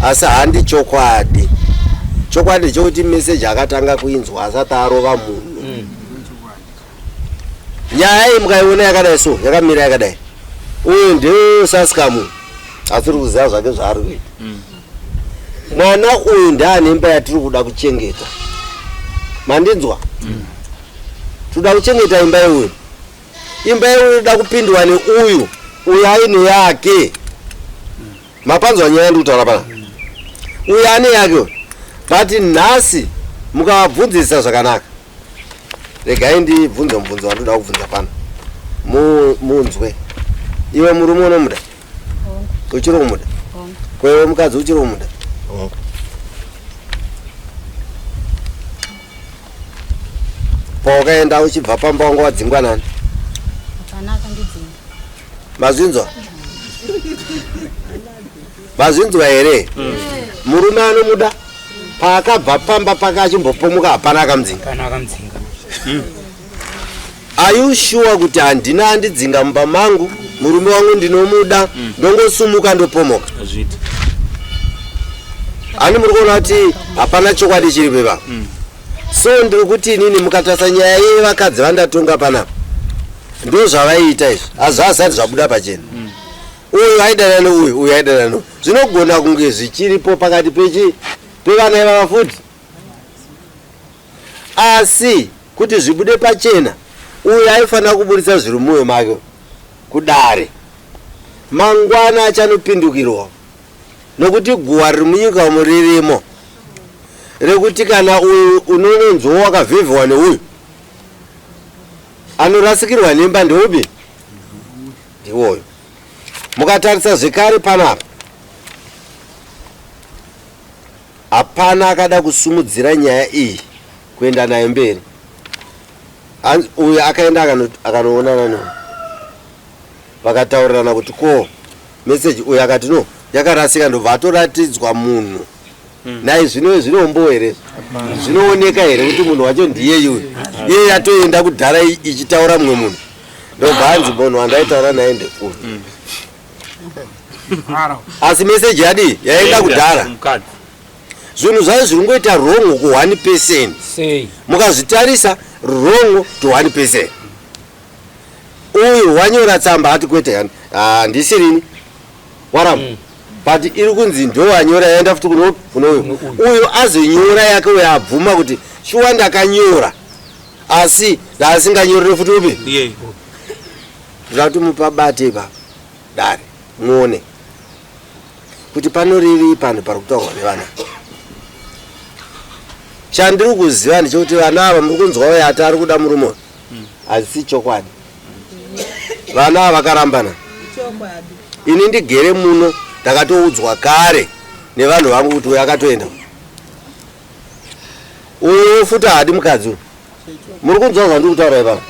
Asi handi chokwadi. Chokwadi chokuti meseji akatanga kuinzwa asati arova munhu. Nyaya iyi mukaiona yakadai so, yakamira yakadai. Uyu ndiye Saskamu. Asiri kuziva zvake zvaari kuita. Mwana uyu ndaane imba yatiri kuda kuchengeta. Mandinzwa? Toda kuchengeta imba yehuyu. Imba yehuyu inoda kupindwa neuyu. Uyu aine yake. Mapanzwa nyaya ndikutaura pana. Uyu ane yake. But nhasi mukavabvunzisa zvakanaka. Regai ndibvunze mubvunzo wandoda kubvunza pana. Munzwe. Iwe murume unomuda? Uchiri kumuda? Kwewe mukadzi uchiri kumuda? Paukaenda uchibva pamba wanga wadzingwa nani? Hapana akandidzinga. Mazvinzwa? Mazvinzwa here? Murume anomuda? Paakabva pamba pakachimbopomuka hapana akamudzinga? Hapana akamudzinga. Are you sure kuti handina andidzinga mumba mangu? Murume wangu ndinomuda, ndongosumuka ndopomoka. Ani muri kuona kuti hapana chokwadi chiri pepa. So ndiri kuti inini mukatarisa nyaya yevakadzi vandatonga panapa. Ndo zvavaiita izvi. Hazvazati zvabuda pachena. Uyu aidana neuyu, uyu aidana neuyu. Zvinogona kunge zvichiripo pakati pevana ivava futi. Asi kuti zvibude pachena, uyu aifanira kuburitsa zviri mumwoyo make kudare. Mangwana achanopindukirwa. Nokuti guwa riri munyika umo ririmo. Rekuti kana uyu unononzwa wakavhevhewa neuyu anorasikirwa nemba ndeupi? Ndiwoyo. Mukatarisa zvekare panapa, hapana akada kusumudzira nyaya iyi kuenda nayo mberi. Uyu akaenda akanoonana nayo, vakataurirana kuti ko meseji uyu akati no yakarasika, ndobva atoratidzwa munhu. Nai zvinombo here? Zvinooneka here kuti munhu wacho ndiye iyu? Iye yatoenda kudhara ichitaura mumwe munhu. Ndobva anzi munhu wandaitaura naye ndeuyu. Asi meseji yadi yaenda kudhara. Zvinhu zvayo zviri ngoita wrong ku 1%. Mukazvitarisa wrong to 1%. Uyu wanyora tsamba ati kwete ndisirini waramu. But iri kunzi ndo wanyora yaenda futi kuno uyu azonyora yake uyu abvuma kuti shuwa ndakanyora asi ndasinganyorere futi upi. Zvati mupabate pa dare muone kuti panoriri pano pari kutaurwa nevana. Chandiri kuziva ndechekuti vana ava muri kunzwa uyu ati ari kuda murume, hazisi chokwadi. Vana ava vakarambana. Ini ndigere muno ndakatoudzwa kare nevanhu vangu kuti uyu akatoenda. Uyu futi hadi mukadzi. Muri kunzwa zvandiri kutaura ipapa?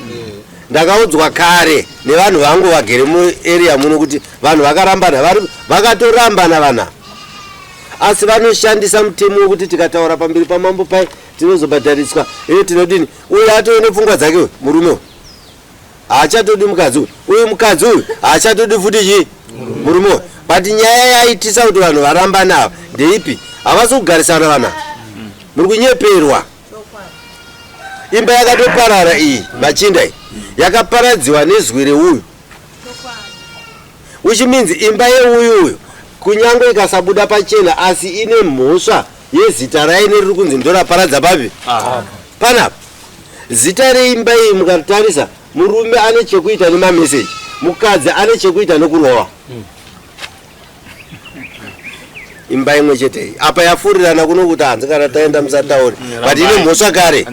Ndakaudzwa kare nevanhu vangu vagere muarea muno kuti vanhu vakarambana, vakatorambana vana. Asi vanoshandisa mutemo wekuti tikataura pamberi pamambo pai tinozobhadhariswa. Tinodini? Uyu atoene pfungwa dzake murume. Haachatodi mukadzi. Uyu mukadzi uyu haachatodi futi chi murume. But nyaya yaitisa kuti vanhu varambana ava ndeipi? Havasi kugarisana vana. Muri kunyeperwa. Imba yakatoparara iyi machinda iyi yakaparadziwa nezwi reuyu. Which means imba yeuyu uyu kunyange ikasabuda pachena asi ine mhosva yezita raine riri kunzi ndoraparadza papi? Panapa zita reimba iyi mukatarisa, murume ane chekuita nemameseji, mukadzi ane chekuita nekurova. Imba imwe chete iyi apa yafurirana kuno kuti hanzi kana taenda musatauri but ine mhosva kare.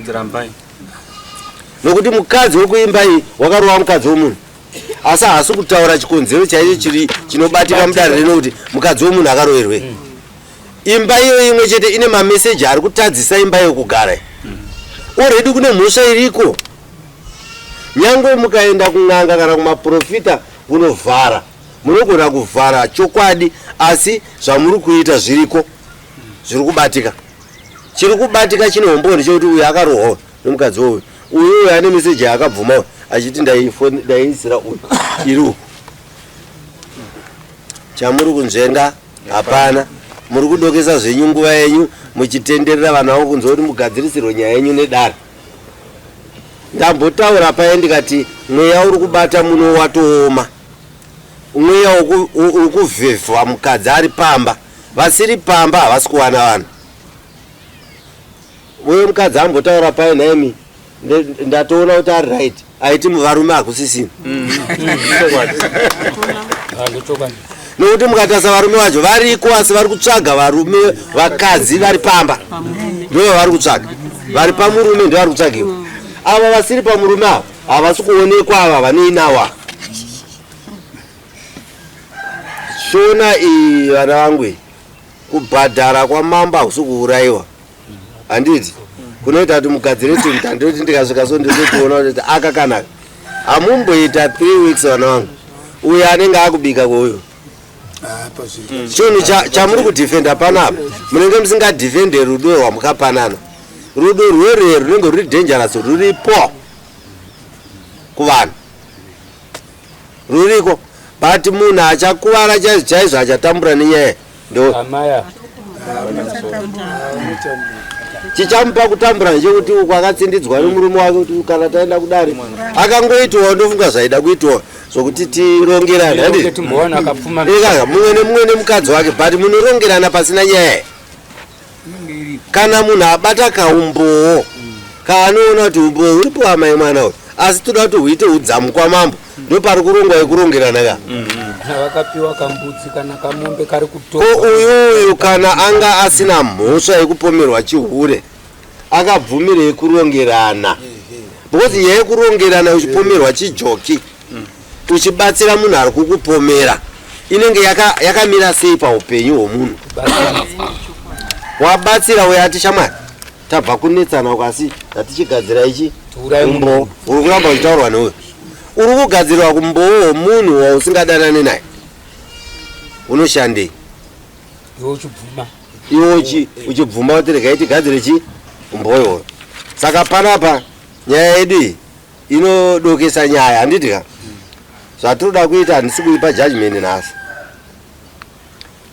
Nokuti mukadzi wekuimba iyi wakarova mukadzi womunhu, asi haasi kutaura chikonzero chaicho chiri chinobatika mudare rino kuti mukadzi womunhu akaroverwe. Imba iyo imwe chete ine mameseji ari kutadzisa imba iyo kugara. Already kune mhosva iriko. Nyangwe mukaenda kun'anga kana kumaprofita kunovhara, munogona kuvhara chokwadi, asi zvamuri kuita zviriko zviri kubatika. Chiri kubatika chine umboni chekuti uyu akarohwa nomukadzi woyo uyu ane meseji yakabvuma achiti ndaiisira uyu iri chamuri kunzvenga hapana muri kudokesa zvenyu nguva yenyu muchitenderera vana vavo kunzwa kuti mugadzirisirwe nyaya yenyu nedare ndambotaura paye ndikati mweya uri kubata muno watooma mweya uri kuvhevha mukadzi ari pamba vasiri pamba havasi kuwana vanhu uye mukadzi ambotaura paye naimi ndatoona kuti ari right aiti varume hakusisina nokuti mukatasa varume vacho variko asi vari kutsvaga varume vakadzi vari pamba ndo vari kutsvaga vari pamurume ndo vari kutsvagiwa ava vasiri pamurume ava havasi kuonekwa ava vanoinawa shona iyi vana vangu kubhadhara kwamamba hakusi kuurayiwa handiti kunoita kuti mugadzire tinta ndoti ndikasvika so ndototiona kuti akakanaka hamumboita 3 weeks vana vangu uyo anenge akubika kwoyo chinhu chamuri kudhifenda panapa munenge musingadhifende rudo rwamukapanana rudo rwerero runenge ruri dangerous ruripo kuvanhu ruriko but munhu achakuvara chaizvo achatambura nenyaya ndo chichamupa kutambura nechekuti uku akatsindidzwa nemurume wake kuti kana taenda kudare akangoitwa ndofunga zvaida kuitwa zvokuti tirongerana handiti mumwe nemumwe nemukadzi wake but munorongerana pasina nyaya kana munhu abata kaumbowo kaanoona kuti umbowo uripo amai mwana uyu asi toda kuti huite udzamu kwamambo ndopari kurongwa yekurongerana ka vakapiwa kambudzi kana kamombe kari uyuyu kana anga asina mhosva yekupomerwa chihure akabvumira yekurongerana because yekurongerana uchipomerwa chijoki uchibatsira munhu ari kukupomera inenge yakamira sei paupenyu hwomunhu wabatsira uyo ati shamwari tabva kunetsana ukasi tatichigadzira ichi umbo uri kuramba uchitaurwa neuyo uri kugadzirwa kumbowo hwomunhu wausingadanani naye unoshandei iwe uchibvuma kuti regai tigadzire chi umbowo iwoyo saka panapa nyaya yedu iyi inodokesa nyaya handiti ka zvatinoda kuita handisi kuipa judgment nhasi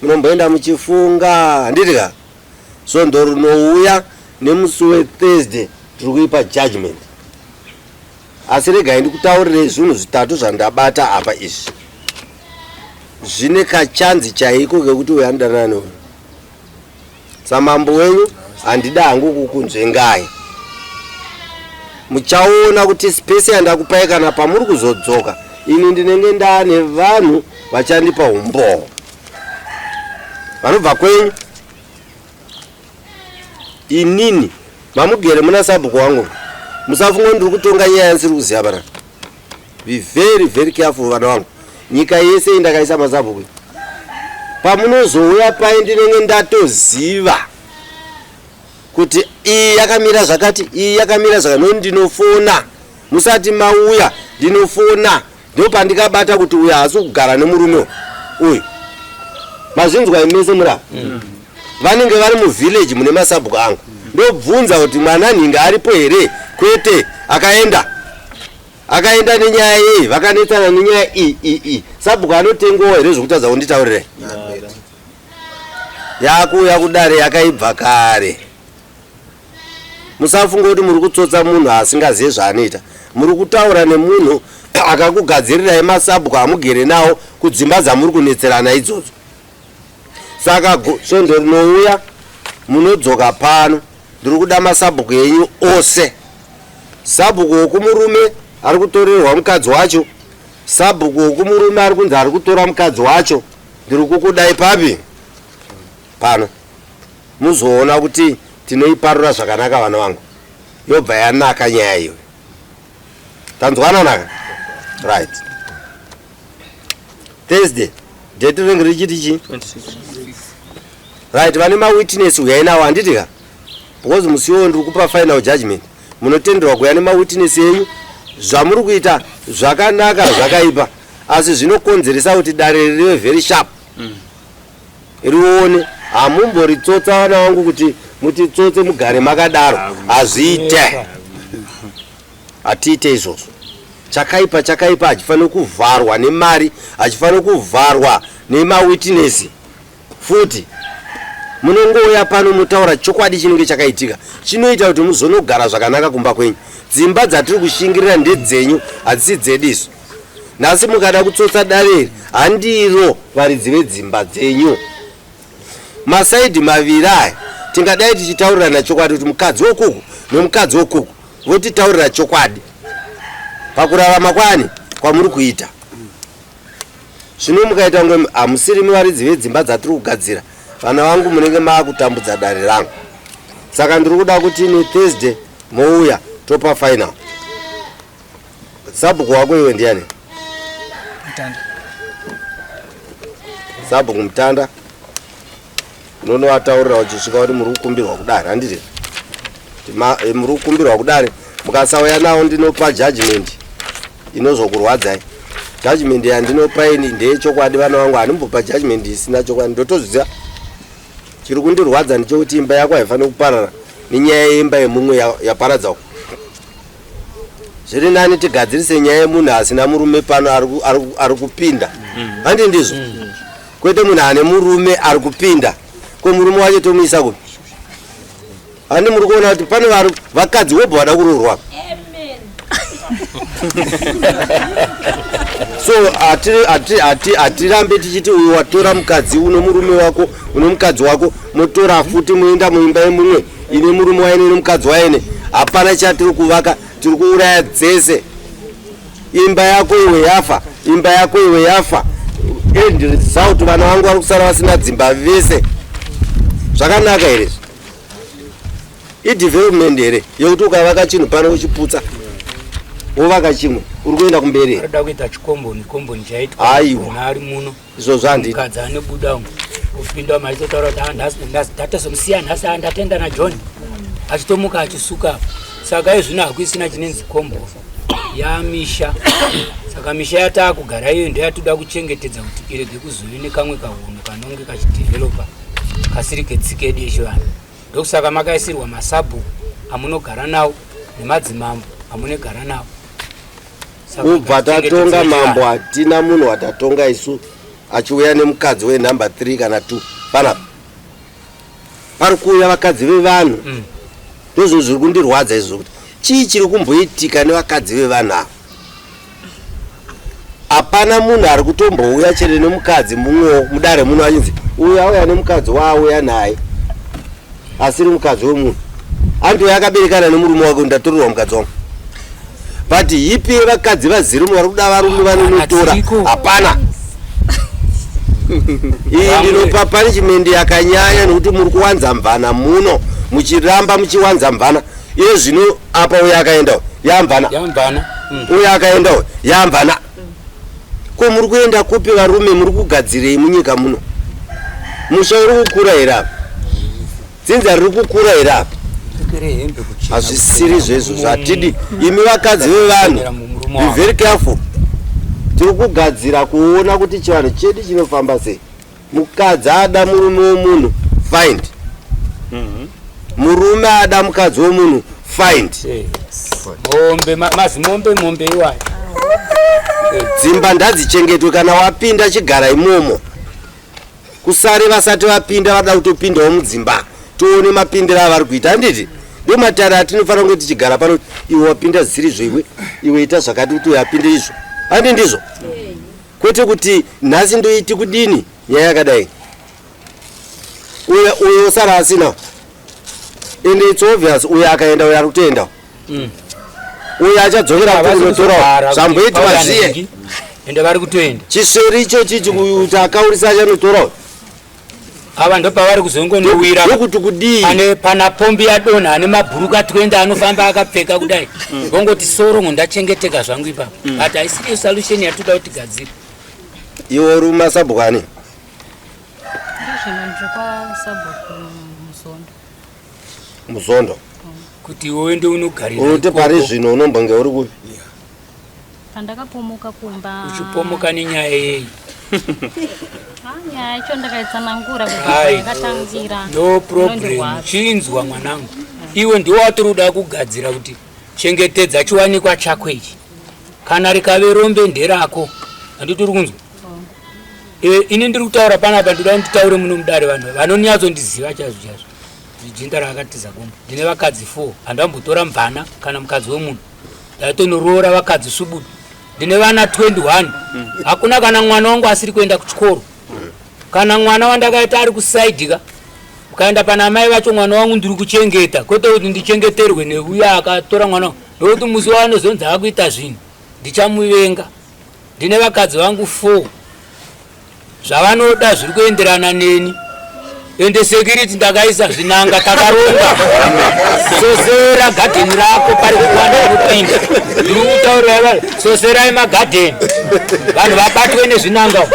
munomboenda muchifunga handiti ka so ndo rinouya nemusi weThursday tiri kuipa judgment asi regai ndikutaurirei zvinhu zvitatu zvandabata apa izvi zvine kachanzi chaiko kekuti uyo anodanana neuyo samambo wenyu handida hangu kukunzvengai muchaona kuti spesi yandakupai kana pamuri kuzodzoka ini ndinenge ndaane vanhu vachandipa umbowo vanobva kwenyu inini mamugere muna sabhuku wangu musafunga ndiri kutonga nyaya yansiri kuziva bana be very very careful vana vangu nyika yese indakaisa masabhuku pamunozouya pai ndinenge ndatoziva kuti iyi yakamira zvakati iyi yakamira zvakati ndinofona musati mauya ndinofona ndo pandikabata kuti uyu haasi kugara nemurume uyu mazvinzwa imese mura vanenge vari muvhileji mune masabhuku angu ndobvunza kuti mwana nhinga aripo here kwete akaenda nenyaya yei vakanetsana nenyaya iyi sabhuku anotengowa here zvokutadza kunditaurirai yakuuya kudare yakaibva kare musafunga kuti muri kutsotsa munhu asingazive zvaanoita muri kutaura nemunhu akakugadzirirai masabhuku amugere nawo kudzimba dzamuri kunetserana idzodzo saka svondo rinouya munodzoka pano ndiri kuda masabhuku enyu ose sabhuku wokumurume ari kutorerwa mukadzi wacho sabhuku wokumurume ari kunzi ari kutora mukadzi wacho ndiri kukudai papi pano muzoona kuti tinoiparura zvakanaka vana vangu yobva yanaka nyaya iyo tanzwananaka right Thursday date ringi richiti chi right vane mawitness uyai nawo handitika because musiwo ndiri kupa final judgment munotenderwa kuya nemawitness enyu zvamuri kuita zvakanaka zvakaipa asi zvinokonzeresa kuti dare rive very sharp rione hamumboritsotsa vana vangu kuti mutitsotse mugare makadaro hazviite Atiite izvozvo. Chakaipa hachifanira kuvharwa nemari, hachifanira kuvharwa nemawitness. Futi munongouya pano mutaura chokwadi chinenge chakaitika. Chinoita kuti muzonogara zvakanaka kumba kwenyu. Dzimba dzatiri kushingirira ndedzenyu, hadzisi dzedisu. Nhasi mukada kutsotsa dare handiro varidzi vedzimba dzenyu. Masaidhi maviri aya tingadai tichitaurirana chokwadi kuti mukadzi wokuku nomukadzi wokuku votitaurira chokwadi pakurarama kwani kwamuri kuita. Zvino mukaita ngo hamusiri varidzi vedzimba dzatiri kugadzira, vana vangu munenge maakutambudza dare rangu. Saka ndiri kuda kuti ni Thursday mouya topa final. Sabhuku wako iwe ndiani? Mutanda. Sabhuku Mutanda. Unonovataurira uchisvika kuti muri kukumbirwa kudare, handiti? Muri kukumbirwa kudare, mukasauya nawo ndinopa judgment inozokurwadzai. Judgment yandinopa ini ndeyechokwadi vana vangu, handimbopa judgment isina chokwadi. Ndotozviziva chiri kundirwadza ndechekuti imba yako haifaniri kuparara nenyaya yeimba yemumwe yaparadza. Zviri nani tigadzirise nyaya yemunhu asina murume pano ari kupinda. Handi ndizvo? Kwete munhu ane murume ari kupinda. Ko murume wacho tomuisa kupi? Handi muri kuona kuti pane vakadzi wobva vada kurorwa. So hatirambe tichiti uyu watora mukadzi uno murume wako, uno mukadzi wako, motora futi muenda muimba yemumwe ine murume waine nomukadzi waine. Hapana chatiri kuvaka, tiri kuuraya dzese. Imba yako iwe yafa, imba yako iwe yafa. Ndiriziva kuti vana vangu vari kusara vasina dzimba vese. Zvakanaka here? Idevelopment here yekuti ukavaka chinhu pano uchiputsa wovaka chimwe uri kuenda kumberi. Arida kuita chikomboni chaitwa ari muno. Izvo zvanditi. Mukadzi anebuda upinda maitotaura kuti ndatozomusiya nhasi ndatenda naJohn. Achitomuka achisuka. Saka izvino hakuisina chinenzi kombo. Yamisha. Saka misha yatakugara iyo ndeyatoda kuchengetedza kuti irege kuzove nekamwe kahunu kanonge kachidevelopa kasiri ketsika yedu yechivanhu. Ndokusaka makaisirwa masabhu amunogara nawo nemadzimambo amunogara nawo. Ubva tatonga mambo hatina munhu watatonga isu achiuya nemukadzi wenumber 3 kana 2 panapa. Pari kuuya vakadzi vevanhu. Ndozvo zviri kundirwadza izvo kuti chii chiri kumboitika nevakadzi vevanhu ava. Hapana munhu ari kutombouya chero nemukadzi mumwewo mudare muno achinzi uyu auya nemukadzi waauya naye asiri mukadzi wemunhu. Andouya akaberekana nemurume wake ndatorerwa mukadzi wangu. But ipi vakadzi vazirumu vari kuda varume vanonotora? Hapana. Iyi ndinopa punishment yakanyanya nekuti muri kuwanza mvana muno, muchiramba muchiwanza mvana. Iye zvino apa uya akaendawo yamvana. Uya akaendawo yamvana. Ko muri kuenda kupi varume, muri kugadzirei munyika muno? Musha uri kukura here apa? Dzinza riri kukura here apa? Hazvisiri zvezvo zvatidi. Imi vakadzi vevanhu, be very careful. Tiri kugadzira kuona kuti chivanhu chedu chinofamba sei. Mukadzi ada murume womunhu, find. Murume ada mukadzi womunhu, find. Mombe iwayo. Dzimba ndadzichengetwe kana wapinda chigara imomo. Kusare vasati vapinda vada kutopindawo mudzimba. Tuone mapindiro avari kuita. Handiti? Ndo matara atinofanira kuti tichigara pano iwe wapinda zvirizvo iwe ita zvakati kuti uyapinde izvo. Handi ndizvo? Kwete kuti nhasi ndoiti kudini nyaya yakadai. Uyo osara asina. And it's obvious uyo akaenda uyo ari kutoendawo. Uyo achadzokera kunotorawo zvamboitwa zviye. Ende vari kutoenda. Chisori icho chichi kuti akaurisa achanotorawo. Ava ndo pavari kuzongonowira nokuti kudii ane pana pombi yadonha ane mabhuruka 20 anofamba akapfeka kudai ngongoti soro ndachengeteka zvangu ipapo but haisiri solution yatoda kuti gadzira. Iwe uri masabhukani? Muzondo. Kuti iwe ndo unogarira unote pari zvino unombonge uri kupi? Pandakapomuka kumba. Uchipomuka nenyaya yeyi? Nyaya icho ndakaitsanangura kuti yakatangira. No problem. Chinzwa mwanangu. Iwe ndiwe watiri kuda kugadzira kuti chengetedza chiwanikwa chako ichi. Kana rikave rombe nderako. Handiti uri kunzwa? Ini ndiri kutaura panapa ndoda nditaure muno mudare vanhu vanonyatsondiziva chazvo chazvo. Jinda rakatiza gomba. Ndine vakadzi 4. Handambotora mvana kana mukadzi wemunhu. Ndaitondoroora vakadzi subudu. Ndine vana 21. Hakuna kana mwana wangu asiri kuenda kuchikoro. Kana mwana wandakaita ari kusaidika. Ukaenda pana mai vacho mwana wangu ndiri kuchengeta. Kwete kuti ndichengeterwe neuya akatora mwana wangu. Ndokuti musi wanozonzi akuita zvinhu. Ndichamuvenga. Ndine vakadzi vangu 4. Zvavanoda zviri kuenderana neni. Ende security ndakaisa zvinanga takaronga. Sosera garden rako pari kuwanda kupinda. Ndiri kutaurira soserai magarden. Vanhu vabatwe nezvinanga.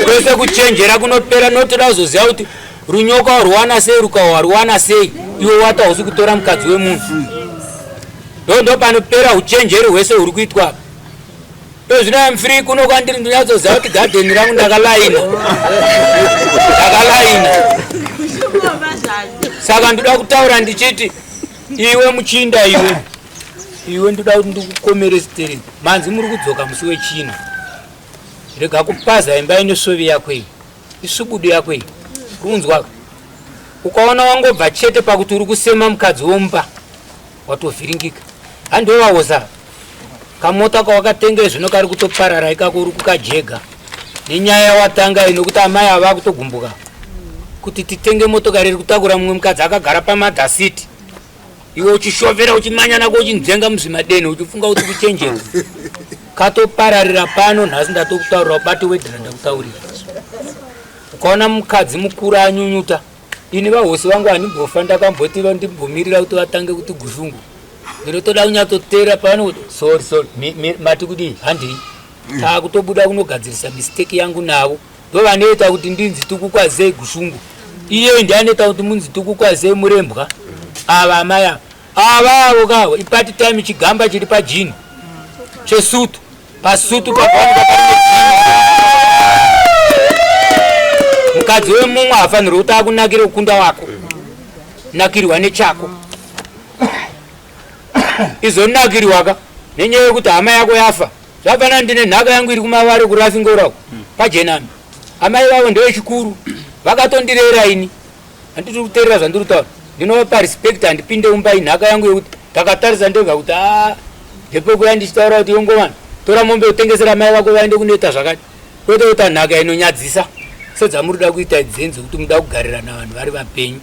Kwese kuchenjera kunopera notoda kuzoziva kuti runyoka ruwana sei rukawa ruwana sei. Iwe watausi kutora mukadzi wemunhu. Ndo panopera uchenjeri hwese huri kuitwa. Zvino mfree kuno kwandiri ndinyazoziva kuti garden rangu ndakalaina. Saka ndoda kutaura ndichiti iwe muchinda iwe ndoda kuti ndikukomere stereo. Manzi muri kudzoka musi wechina. Rega kupaza imba ine sovi yako iyi. Isubudu yako iyi. Kunzwa. Ukaona wangobva chete pakuti uri kusema mukadzi womba. Watovhiringika. Handovawoza. Kamota kawakatenga zvino kari kutoparara ikako uri kukajega. Nenyaya watanga inokuti amai ava kutogumbuka. Kuti titenge motokari iri kutakura mumwe mukadzi akagara pamadhasiti. Iwe uchishovera uchimanya nako uchinzenga muzvimadeni uchifunga kuti kuchenjera. Katopararira pano nhasi ndatokutaurira ubati wedhira ndakutaurira. Ukaona mukadzi mukuru anyunyuta. Ini vahosi vangu handimbofa ndakamboti ndimbomirira kuti vatange kuti gushungu. Ndinotoda kunyatotera pano sorry mati kuti handi takutobuda kunogadzirisa mistake yangu navo. Ndo vanoita kuti ndinzi tukukwazei gushungu. Iye ndianoita kuti munzi tukukwazei murembwa. Ava amaya avavo kawo ipati time chigamba chiri pajini chesutu pasutu papanika pane mukadzi wemumwe afanirwa kuti akunakire ukunda wako nakirwa nechako izonakirwaka nenyaya yekuti hama yako yafa zvafanana ndine nhaka yangu iri kumavare kurafingorako pajenami amai vavo ndevechikuru vakatondirera ini handiti kuteerera zvandiri kutaura ndinovapa respect handipinde umbai nhaka yangu yekuti takatarisa ndega kuti ndepekuya ndichitaura kuti yongomana tora mombe utengesera mai vako vaende kunoita zvakati kwete kuti nhaka inonyadzisa sedzamurida kuita dzenzo kuti muda kugarira navanhu vari vapenyu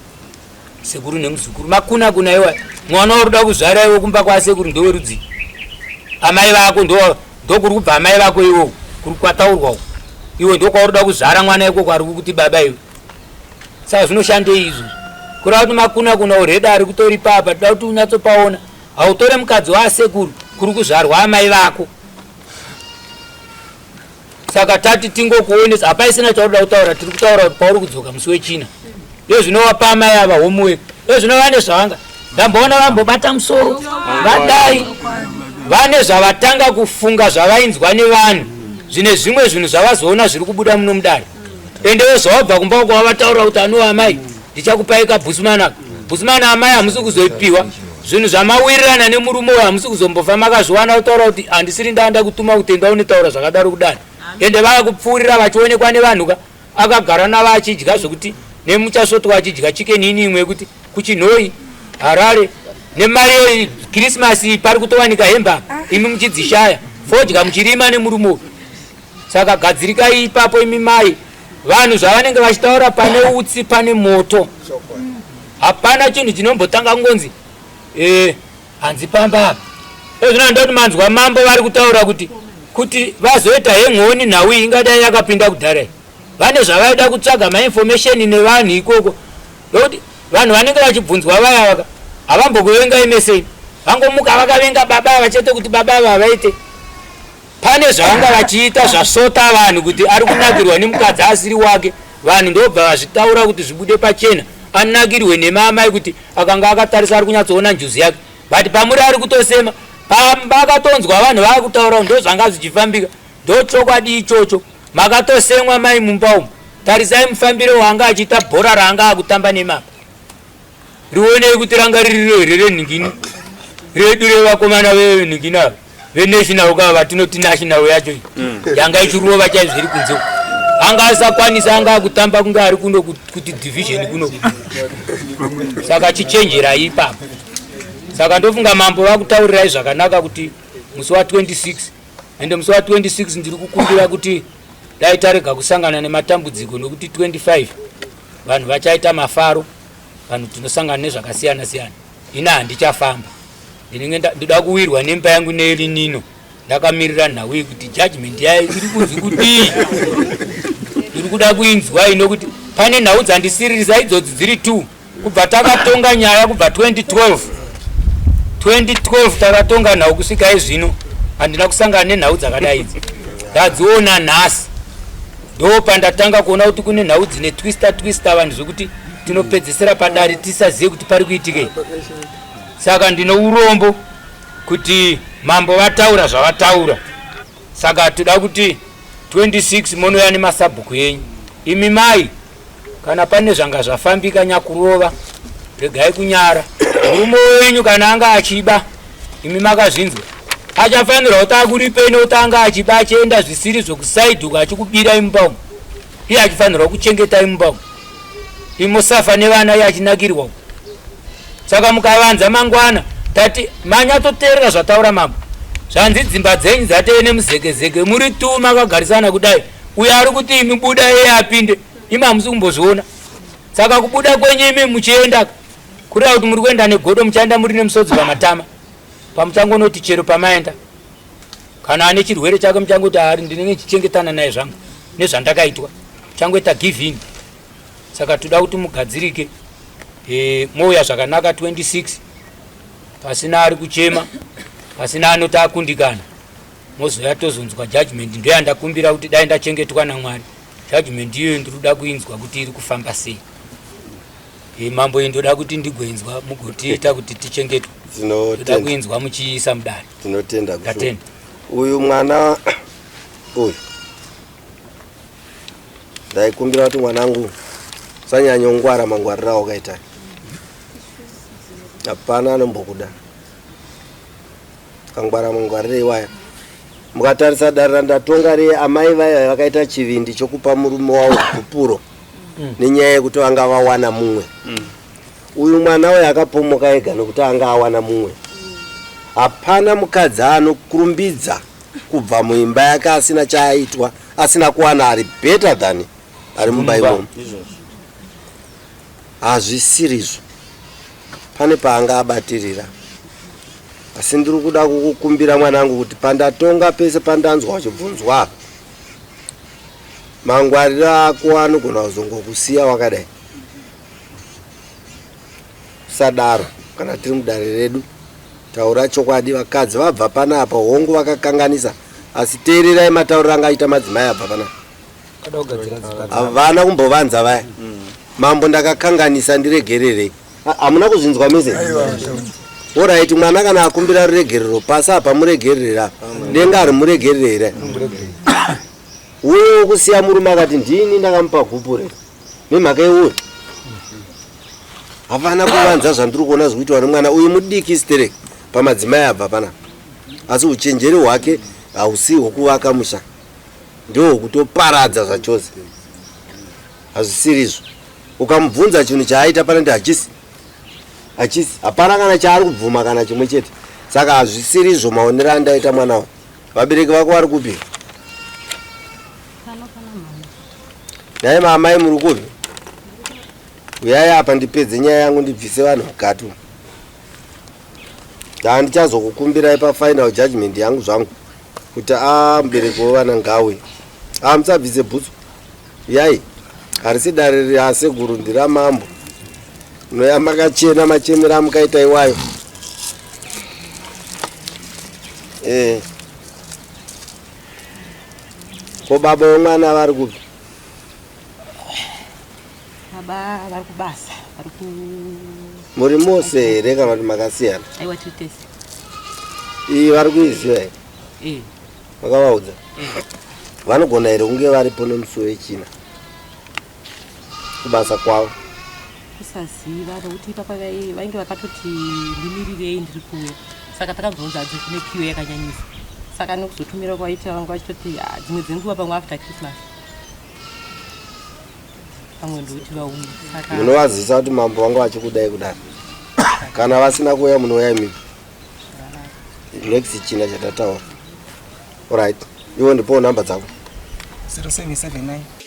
sekuru nemuzukuru makuna kuna iwa mwana waruda kuzvara iwo kumba kwasekuru ndowerudzi amai vako ndokuri kubva amai vako iwo kuri kwataurwawo iwe ndokwaruda kuzvara mwana iko kwari kuti baba iwe saka zvinoshandei izvo kura kuti makuna kuna ureda ari kutori papa toda kuti unyatsopaona hautore mukadzi waasekuru kuri kuzvarwa amai vako saka tati tingokuonesa hapaisina chaurida kutaura tiri kutaura kuti pauri kudzoka musi wechina iyo zvinovapa amai ava homework iyo zvinovane zvavanga ndamboona vambobata musoro vadai vane zvavatanga kufunga zvavainzwa nevanhu zvine zvimwe zvinhu zvavazoona zviri kubuda muno mudare endewo zvavabva kumba uko vavataura kuti anuwa amai ndichakupai kabhusumana bhusumana amai hamusi kuzoipiwa zvinhu zvamawirirana nemurume uyo hamusi kuzombofa makazviwana kutaura kuti handisiri ndaanda kutuma kutenda unetaura zvakadaro kudani ende vakupfuurira vachionekwa nevanhuka akagara navo achidya zvokuti nemuchasvotwa achidya chikeni ini imwe yekuti kuchinhoi harare nemari krismasi pari kutowanika hemba imi muchidzishaya fodya muchirima nemurume uyo saka gadzirikai ipapo imi mai vanhu zvavanenge vachitaura pane utsi pane moto hapana chinhu chinombotanga ngonzi hanzi pamba ezvinoda kuti manzwa mambo vari kutaura kuti vazoita hengoni nhau iyi ingadai yakapinda kudhara vane zvavaida kutsvaga mainformation nevanhu ikoko nokuti vanhu vanenge vachibvunzwa vaya vaka havambokuvenga imeseni vangomuka vakavenga baba vachete kuti baba ava vaite pane zvavanga vachiita zvasota vanhu kuti ari kunakirwa nemukadzi asiri wake vanhu ndobva vazvitaura kuti zvibude pachena anakirwe nemamai kuti akanga akatarisa ari kunyatsoona njuzi yake but pamuri ari kutosema pamba akatonzwa vanhu vakutaura ndo zvanga zvichifambika ndo chokwadi ichocho makatosemwa mai mumba umu tarisai mufambiro wanga achiita bhora raanga akutamba nemapa rionei kuti ranga riri here renhingini redu revakomana veninginavo venational kava vatinoti national yacho yanga ichirova chaizvo iri kunze anga asakwanisa anga akutamba kunge ari kuno kuti division kuno saka chichenjera ipapo saka ndofunga mambo vakutaurirai zvakanaka kuti musi wa26 ende musi wa26 ndiri kukumbira kuti dai tarega kusangana nematambudziko nokuti 25 vanhu vachaita mafaro vanhu tinosangana nezvakasiyana siyana ina handichafamba ndinoda kuwirwa nemba yangu neiri nino ndakamirira nhau kuti judgment yayo iri kunzi kuti ndiri kuda kuinzwa inokuti pane nhau dzandisiririsa idzodzi dziri 2 kubva takatonga nyaya kubva 2012 takatonga nhau kusvika izvino handina kusangana nenhau dzakadai idzi ndadziona nhasi ndo pandatanga kuona kuti kune nhau dzine twista vanhu zvokuti tinopedzesera padare tisazive kuti pari kuitikei saka ndino urombo kuti mambo vataura zvavataura saka toda kuti 26 monoya nemasabhuku enyu imi mai kana pane zvanga zvafambika nyakurova regai kunyara murume wenyu kana anga achiba imi makazvinzwa achafanirwa kuti akuripe nokuti anga achiba achienda zvisiri zvokusaidhuka achikubira imumba umu iye achifanirwa kuchengeta imumba umu imosafa nevana iye achinakirwa umu saka mukavanza mangwana tati manyatoteerera zvataura mambo zvanzi dzimba dzenyu dzateve nemuzekezeke muri tu makagarisana kudai uyo ari kuti imi buda iye apinde imi hamusi kumbozviona saka kubuda kwenyu imi muchienda kureva kuti muri kuenda negodo muchaenda muri nemusodzi pamatama pamuchangonoti chero pamaenda kana ane chirwere chake muchangoti ari ndinenge chichengetana naye zvangu nezvandakaitwa changoita give in saka toda kuti mugadzirike mouya zvakanaka 26 pasina ari kuchema pasina anoti akundikana mozoya tozonzwa judgment ndoyandakumbira kuti dai ndachengetwa naMwari judgment iyoyo ndinoda kuinzwa kuti iri kufamba sei mambo iyi ndoda kuti ndigoinzwa mugotiita kuti tichengetwe ndoda kuinzwa muchiisa mudare tinotenda uyu mwana uyu ndaikumbira kuti mwanangu sanyanya ungwara mangwarira awakaita hapana anombokuda kangwara mangwarira iwaya mukatarisa dare randatonga reamai vaya vakaita chivindi chokupa murume wavo kupuro nenyaya yekuti vanga vawana mumwe uyu mwana uyu akapomoka ega nokuti anga awana mumwe hapana mukadzi anokurumbidza kubva muimba yake asina chaaitwa asina kuwana ari better than ari mumba imomo hazvisirizvo pane paanga abatirira asi ndiri kuda kukukumbira mwanangu kuti pandatonga pese pandanzwa uchibvunzwa mangwarira ako anogona kuzongokusiya wakadai sadaro kana tiri mudare redu taura chokwadi vakadzi vabva panapa hongu vakakanganisa asi teererai matauriro angaita madzimai abva panapa havana kumbovanza vaya mambo ndakakanganisa ndiregererei hamuna kuzvinzwa mese oraiti mwana kana akumbira ruregerero pasi apa muregerera denga ari muregerera uye kusiya murume akati ndini ndakamupa gupure nemhaka yeuri hapana kuvanza zvandiri kuona zvikuitwa nemwana uyu mudiki stereki pamadzimai abva panapa asi uchenjeri hwake hausi hwokuvaka musha ndohwokutoparadza zvachose hazvisirizvo ukamubvunza chinhu chaaita panandi hachisi hapana kana chaari kubvuma kana chimwe chete saka hazvisirizvo maonero andaita mwana wa vabereki vako vari kupi nai mamai muri kupi uyai apa ndipedze nyaya yangu ndibvise vanhu mukati handichazokukumbirai pafinal judgment yangu zvangu kuti mubereki wevana ngawe musabvise bhutsu yai harisi dare reaseguru ndiramambo noya makachena machemera mukaita iwayo ko baba wemwana vari kupi baba vari kubasa muri mose here kana kuti makasiyana aiwa titesi iyi vari kuiziva here makavaudza vanogona here kunge varipo nemusi wechina kubasa kwavo kusaziva nokuti papa vainge vakatoti ndimirirei ndiri kuuya saka takabvunza kuti kune kiyo yakanyanyisa saka nekuzotumira kwaita vangu vachitoti dzimwe dzenguva pamwe after Christmas pamwe ndokuti vauye saka munovazivisa kuti mambo wangu achikudai kudaro kana vasina kuuya munouya imi next china chatataura. Alright, iwe ndipo namba dzako 0779